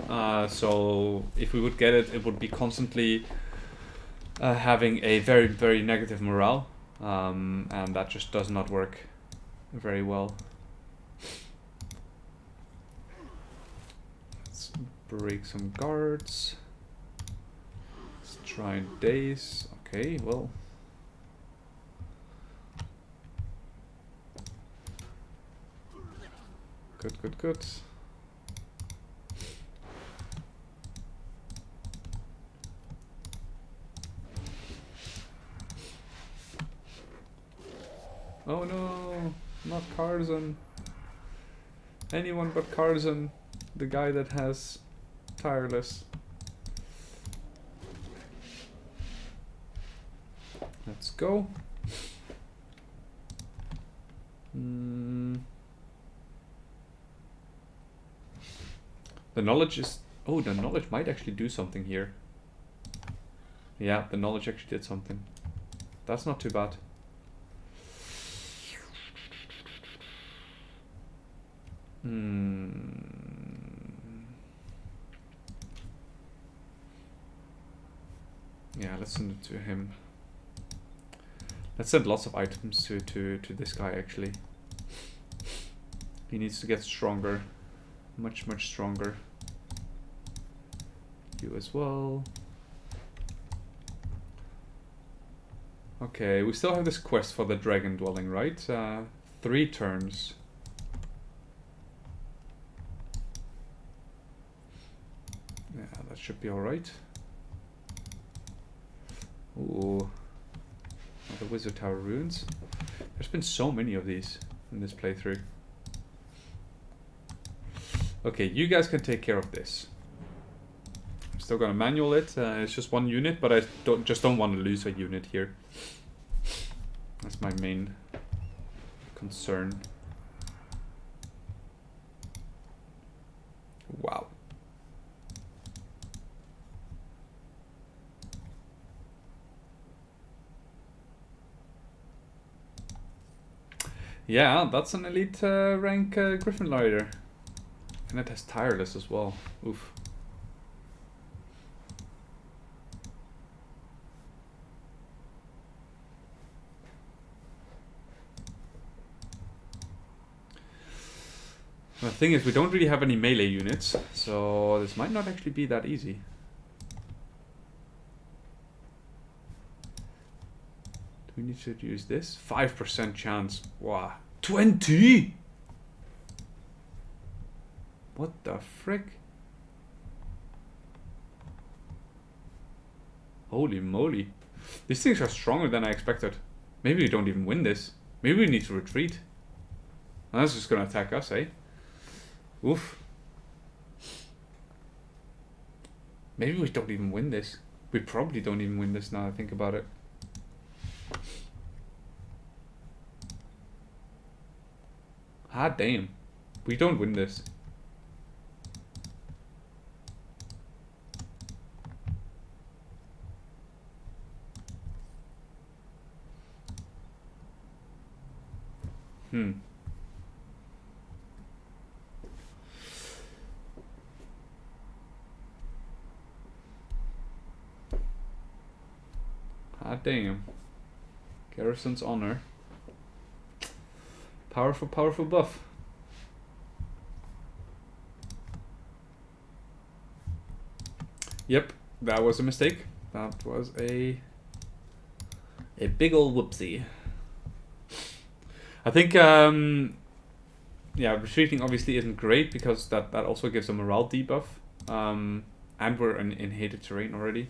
So if we would get it, it would be constantly having a very, very negative morale, and that just does not work very well. Let's break some guards. Let's try and daze. Okay, well. Good, good, good. Oh no, not Karzan. Anyone but Karzan, the guy that has Tireless. Let's go. The knowledge is... Oh, the knowledge might actually do something here. Yeah, the knowledge actually did something. That's not too bad. Yeah, let's send it to him. Let's send lots of items to this guy actually. He needs to get stronger. Much, much stronger. You as well. Okay, we still have this quest for the dragon dwelling, right? 3 turns. Yeah, that should be alright. Ooh. The Wizard Tower ruins. There's been so many of these in this playthrough. Okay, you guys can take care of this. I'm still gonna manual it. It's just 1 unit, but I don't want to lose a unit here. That's my main concern. Wow. Yeah, that's an elite rank Griffin Rider. And it has Tireless as well. Oof. The thing is, we don't really have any melee units, so this might not actually be that easy. Do we need to use this? 5% chance. Wow. 20! What the frick? Holy moly. These things are stronger than I expected. Maybe we don't even win this. Maybe we need to retreat. And that's just gonna attack us, eh? Oof. Maybe we don't even win this. We probably don't even win this now I think about it. Ah, damn. We don't win this. Ah, damn. Garrison's honor. Powerful, powerful buff. Yep, that was a mistake. That was a big ol' whoopsie. I think, yeah, retreating obviously isn't great because that also gives a morale debuff. And we're in hated terrain already.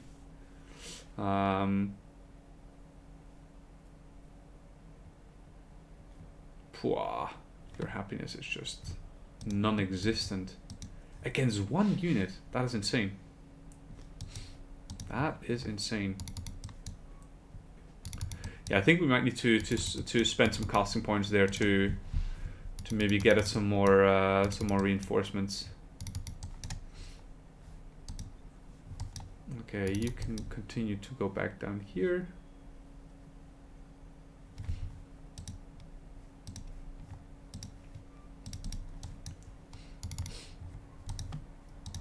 Pwah, your happiness is just non-existent. Against 1 unit, that is insane. That is insane. Yeah, I think we might need to spend some casting points there to maybe get at some more reinforcements. Okay, you can continue to go back down here.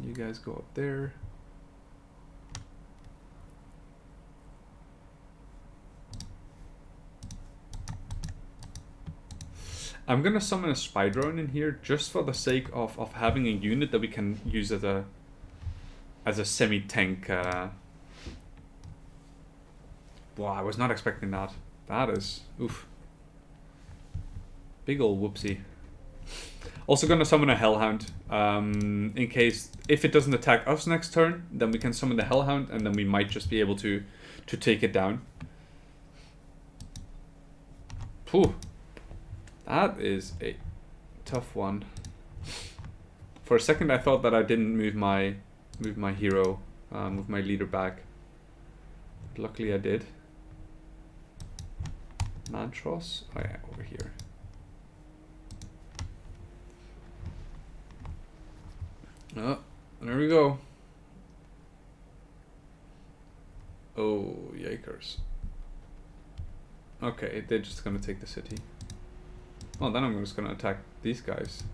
You guys go up there. I'm gonna summon a spy drone in here just for the sake of having a unit that we can use as a semi-tank. Wow, I was not expecting that. That is, oof. Big ol' whoopsie. Also gonna summon a Hellhound, in case, if it doesn't attack us next turn, then we can summon the Hellhound and then we might just be able to take it down. Phew. That is a tough one. For a second I thought that I didn't move my hero, move my leader back. But luckily I did. Mantros? Oh yeah, over here. Oh, there we go. Oh, yikers. Okay, they're just gonna take the city. Well, then I'm just gonna attack these guys.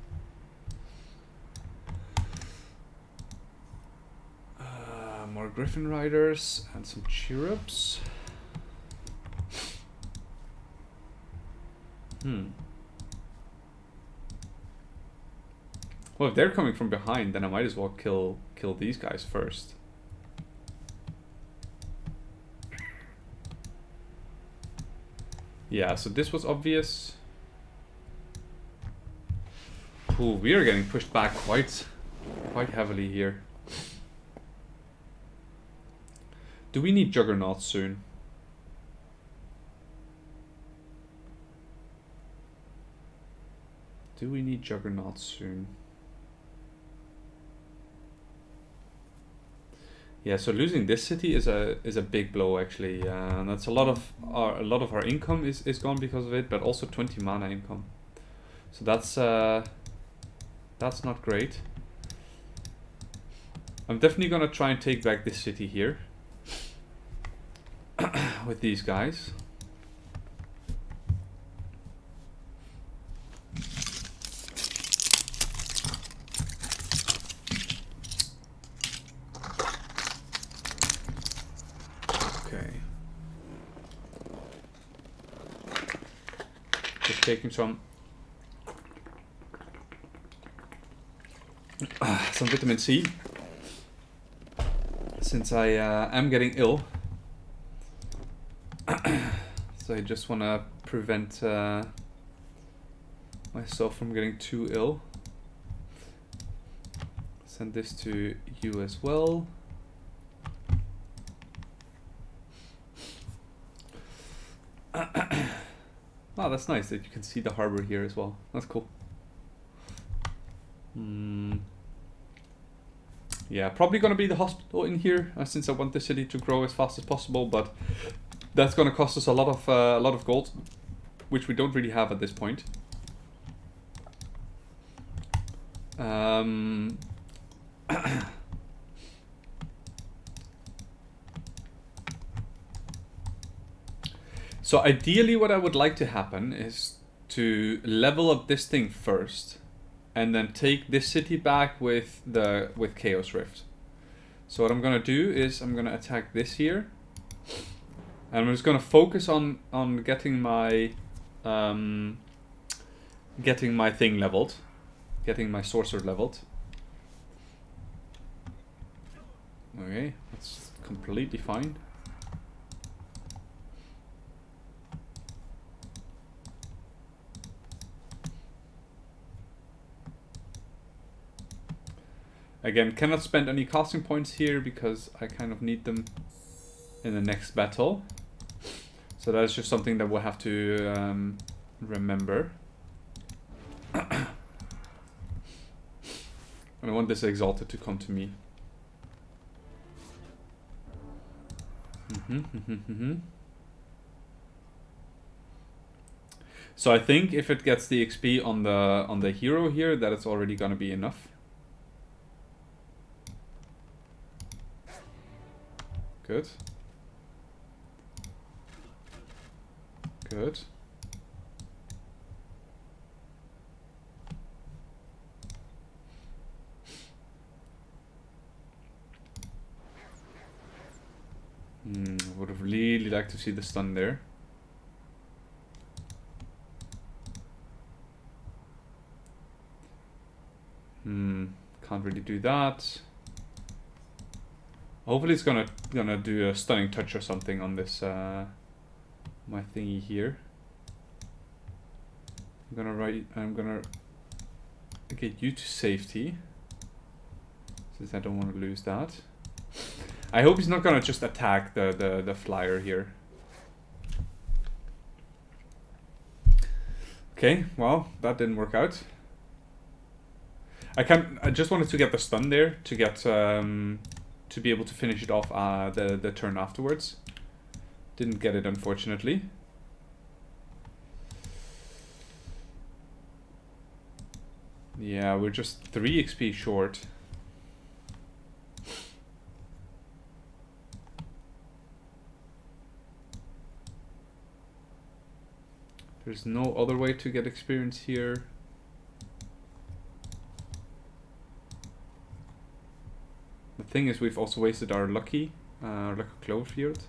More Griffin Riders and some Cherubs. Well, if they're coming from behind, then I might as well kill these guys first. Yeah, so this was obvious. Ooh, we are getting pushed back quite heavily here. Do we need Juggernaut soon? Do we need Juggernaut soon? Yeah, so losing this city is a big blow actually. That's a lot of our income is gone because of it, but also 20 mana income. So that's not great. I'm definitely gonna try and take back this city here with these guys. Taking some vitamin C since I am getting ill, so I just want to prevent myself from getting too ill. Send this to you as well. Oh, that's nice that you can see the harbor here as well. That's cool. Yeah, probably gonna be the hospital in here since I want the city to grow as fast as possible, but that's gonna cost us a lot of gold, which we don't really have at this point. So ideally what I would like to happen is to level up this thing first and then take this city back with Chaos Rift. So what I'm gonna do is I'm gonna attack this here, and I'm just gonna focus on getting my thing leveled, getting my sorcerer leveled. Okay, that's completely fine. Again, cannot spend any casting points here because I kind of need them in the next battle. So that is just something that we'll have to remember. And I want this Exalted to come to me. So I think if it gets the XP on the hero here, that it's already gonna be enough. Good. Good. Would have really liked to see the stun there. Can't really do that. Hopefully it's gonna do a stunning touch or something on this my thingy here. I'm gonna get you to safety, since I don't want to lose that. I hope he's not gonna just attack the flyer here. Okay, well, that didn't work out. I just wanted to get the stun there to get to be able to finish it off the turn afterwards. Didn't get it, unfortunately. Yeah, we're just 3 XP short. There's no other way to get experience here. The thing is, we've also wasted our lucky clove field.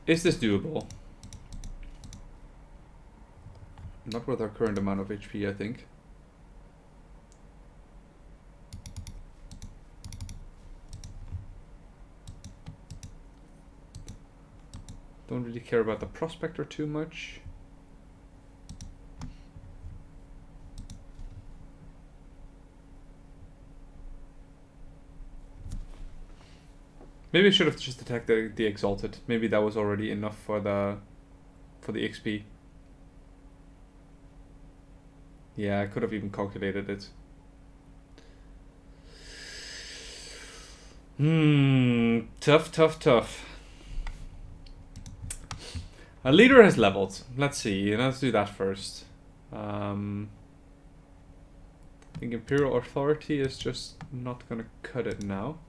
Is this doable? Not with our current amount of HP, I think. Don't really care about the prospector too much. Maybe I should have just attacked the exalted. Maybe that was already enough for the XP. Yeah, I could have even calculated it. Tough. A leader has leveled. Let's see. Let's do that first. I think Imperial Authority is just not gonna cut it now.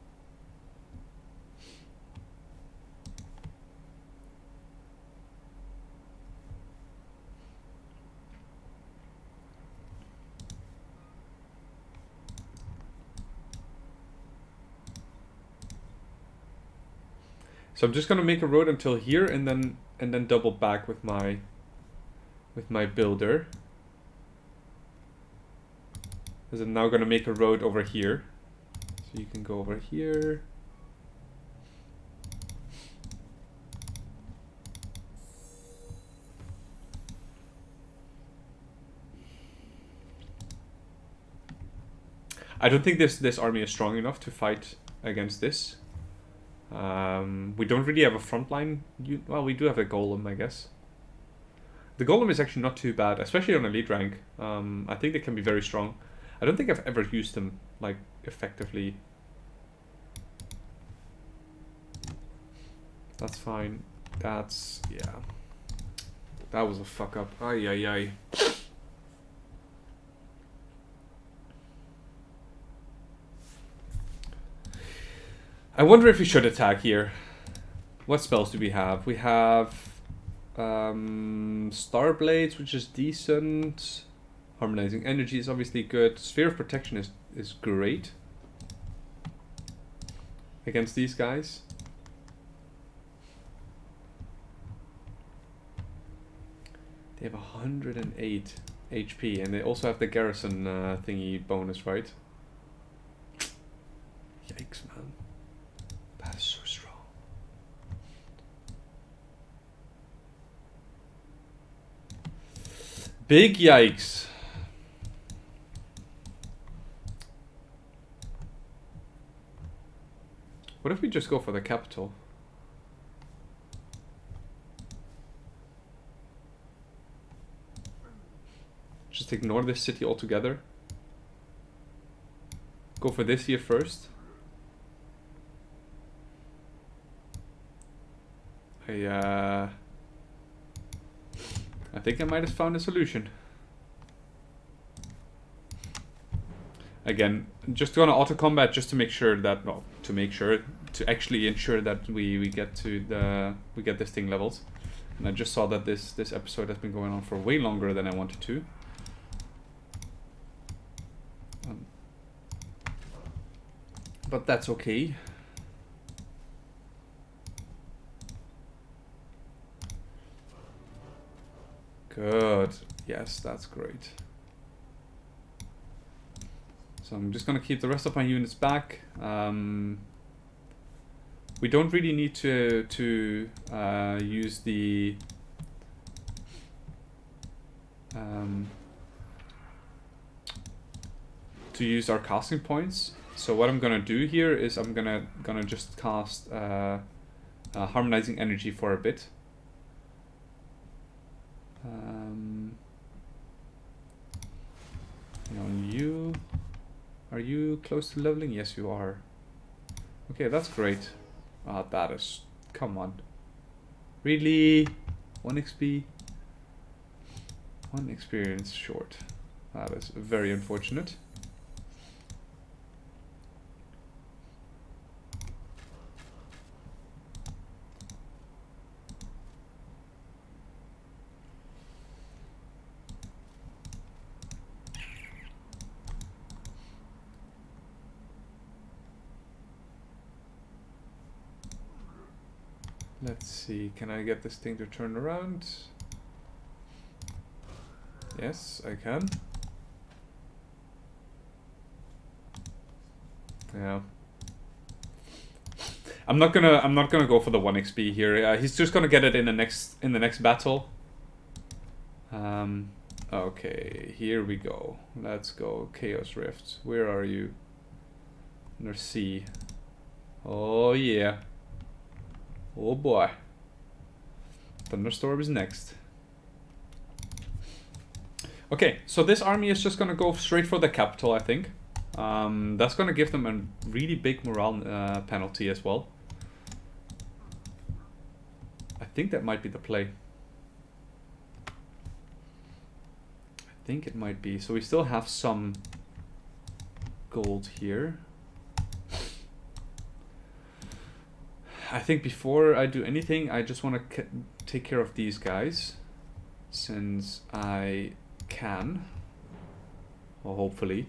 So I'm just gonna make a road until here, and then double back with my builder. Because I'm now gonna make a road over here, so you can go over here. I don't think this army is strong enough to fight against this. We don't really have a front line. Well, we do have a golem, I guess. The golem is actually not too bad, especially on elite rank. I think they can be very strong. I don't think I've ever used them like effectively. That's fine. That's, yeah. That was a fuck up. Ay. I wonder if we should attack here. What spells do we have? We have Star Blades, which is decent. Harmonizing Energy is obviously good. Sphere of Protection is great against these guys. They have 108 HP, and they also have the garrison thingy bonus, right? Yikes, man. That is so strong. Big yikes. What if we just go for the capital? Just ignore this city altogether. Go for this here first. I think I might have found a solution. again, just gonna auto combat just to make sure that, well, to actually ensure that we get this thing levels. And I just saw that this episode has been going on for way longer than I wanted to. But that's okay. Good. Yes, that's great. So I'm just gonna keep the rest of my units back. We don't really need to use the to use our casting points. So what I'm gonna do here is I'm gonna just cast harmonizing energy for a bit. On you, are you close to leveling? Yes, you are. Okay, that's great. Ah, that is, come on. Really? 1 XP? 1 experience short. That is very unfortunate. Let's see, can I get this thing to turn around? Yes, I can. Yeah. I'm not gonna go for the 1 XP here. He's just gonna get it in the next battle. Okay, here we go. Let's go. Chaos Rift. Where are you? Under C. Oh yeah. Oh boy. Thunderstorm is next. Okay, so this army is just gonna go straight for the capital, I think. That's gonna give them a really big morale penalty as well. I think that might be the play. I think it might be. So we still have some gold here. I think before I do anything, I just want to take care of these guys, since I can. Well, hopefully.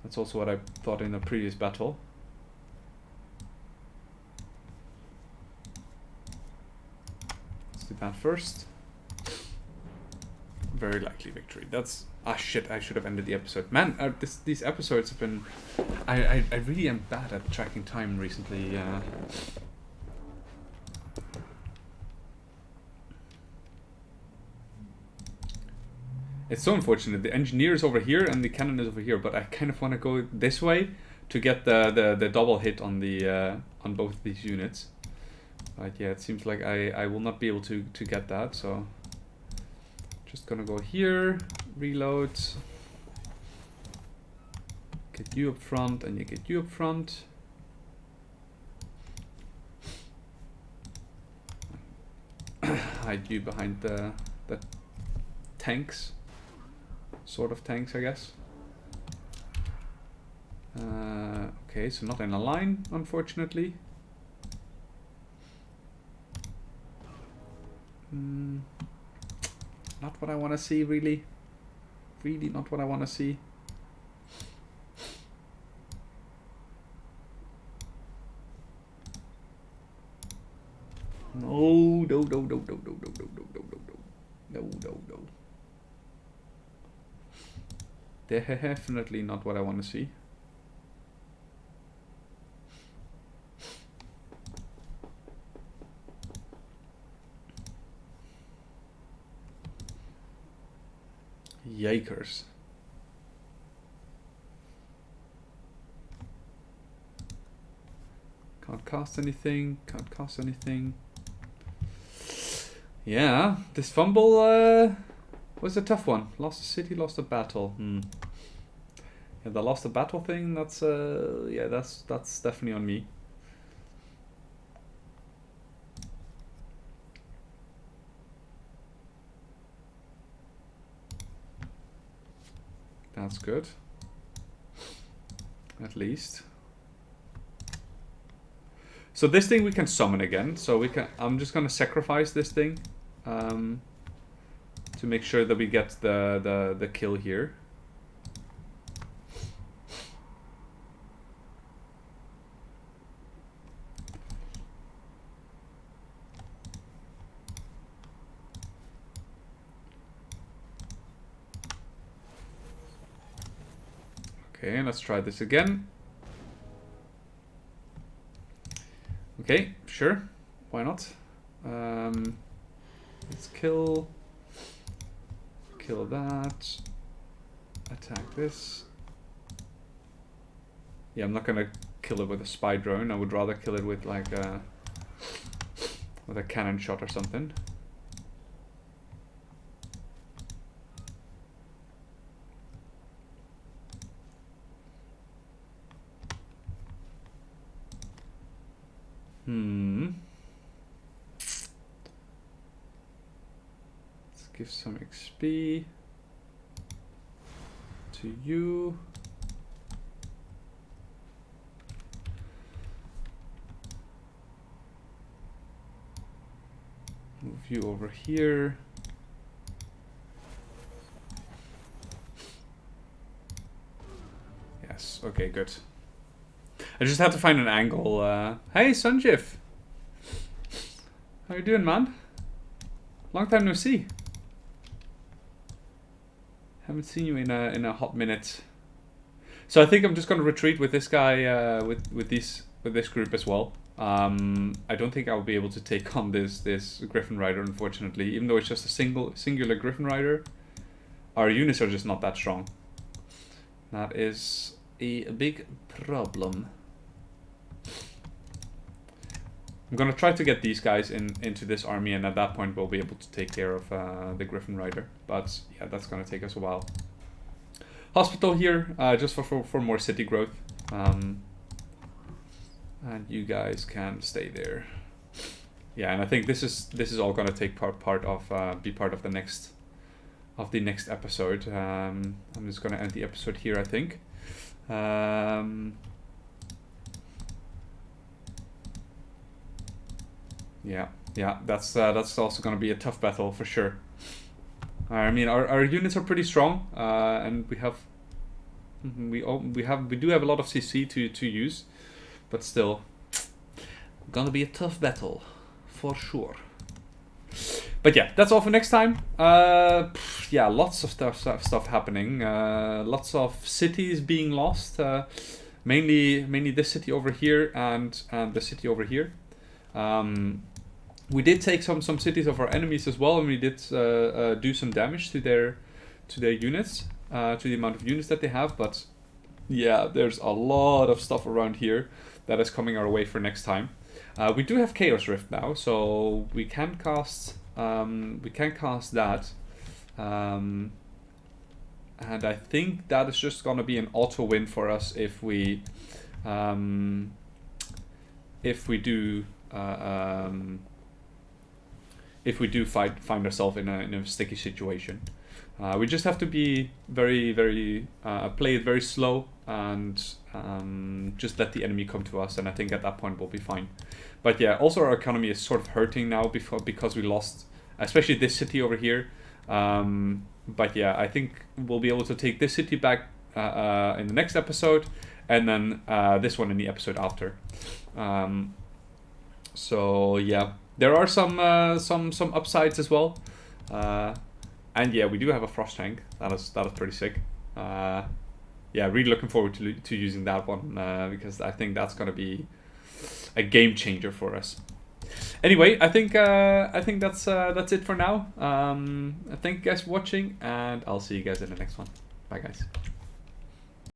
That's also what I thought in a previous battle. Let's do that first. Very likely victory. That's... ah shit, I should have ended the episode. Man, these episodes have been... I really am bad at tracking time recently. It's so unfortunate. The engineer is over here and the cannon is over here, but I kind of want to go this way to get the double hit on the on both these units. But yeah, it seems like I will not be able to get that, so... just gonna go here, reload, get you up front, and you get you up front. Hide you behind the tanks, sort of tanks, I guess. Okay, so not in a line, unfortunately. Not what I want to see, really. Really not what I want to see. No, no, no, no, no, no, no, no, no, no, no, no, no, no, no. Definitely not what I want to see. Yikers. Can't cast anything, can't cast anything. Yeah, this fumble was a tough one. Lost a city, lost a battle. Yeah, the lost a battle thing, that's yeah, that's definitely on me. That's good. at least. So this thing we can summon again. So we can. I'm just gonna sacrifice this thing to make sure that we get the kill here. Okay, let's try this again. Okay, sure. Why not? Let's kill that. Attack this. Yeah, I'm not gonna kill it with a spy drone. I would rather kill it with like with a cannon shot or something. Let's give some XP to you. Move you over here. Yes, okay, good. I just had to find an angle. Hey, Sunjif. How you doing, man? Long time no see. Haven't seen you in a hot minute. So I think I'm just gonna retreat with this guy, with this group as well. I don't think I'll be able to take on this Griffin Rider, unfortunately. Even though it's just a singular Griffin Rider, our units are just not that strong. That is a big problem. I'm gonna try to get these guys into this army, and at that point we'll be able to take care of the Griffin Rider. But yeah, that's gonna take us a while. Hospital here, just for more city growth, and you guys can stay there. Yeah, and I think this is all gonna take part of be part of the next episode. I'm just gonna end the episode here, I think. Yeah, that's also going to be a tough battle for sure. I mean, our units are pretty strong, and we do have a lot of CC to use, but still, gonna be a tough battle for sure. But yeah, that's all for next time. Yeah, lots of stuff happening. Lots of cities being lost. Mainly this city over here and the city over here. We did take some cities of our enemies as well, and we did do some damage to their units, to the amount of units that they have. But yeah, there's a lot of stuff around here that is coming our way for next time. We do have Chaos Rift now, so we can cast that, and I think that is just gonna be an auto win for us if we do find ourselves in a sticky situation. We just have to be very play it very slow and just let the enemy come to us, and I think at that point we'll be fine. But yeah, also our economy is sort of hurting now because we lost, especially this city over here. But yeah, I think we'll be able to take this city back in the next episode, and then this one in the episode after. So yeah, there are some upsides as well, and yeah, we do have a frost tank. That is pretty sick. Yeah, really looking forward to using that one, because I think that's gonna be a game changer for us. Anyway, I think that's it for now. Thank you guys for watching, and I'll see you guys in the next one. Bye, guys.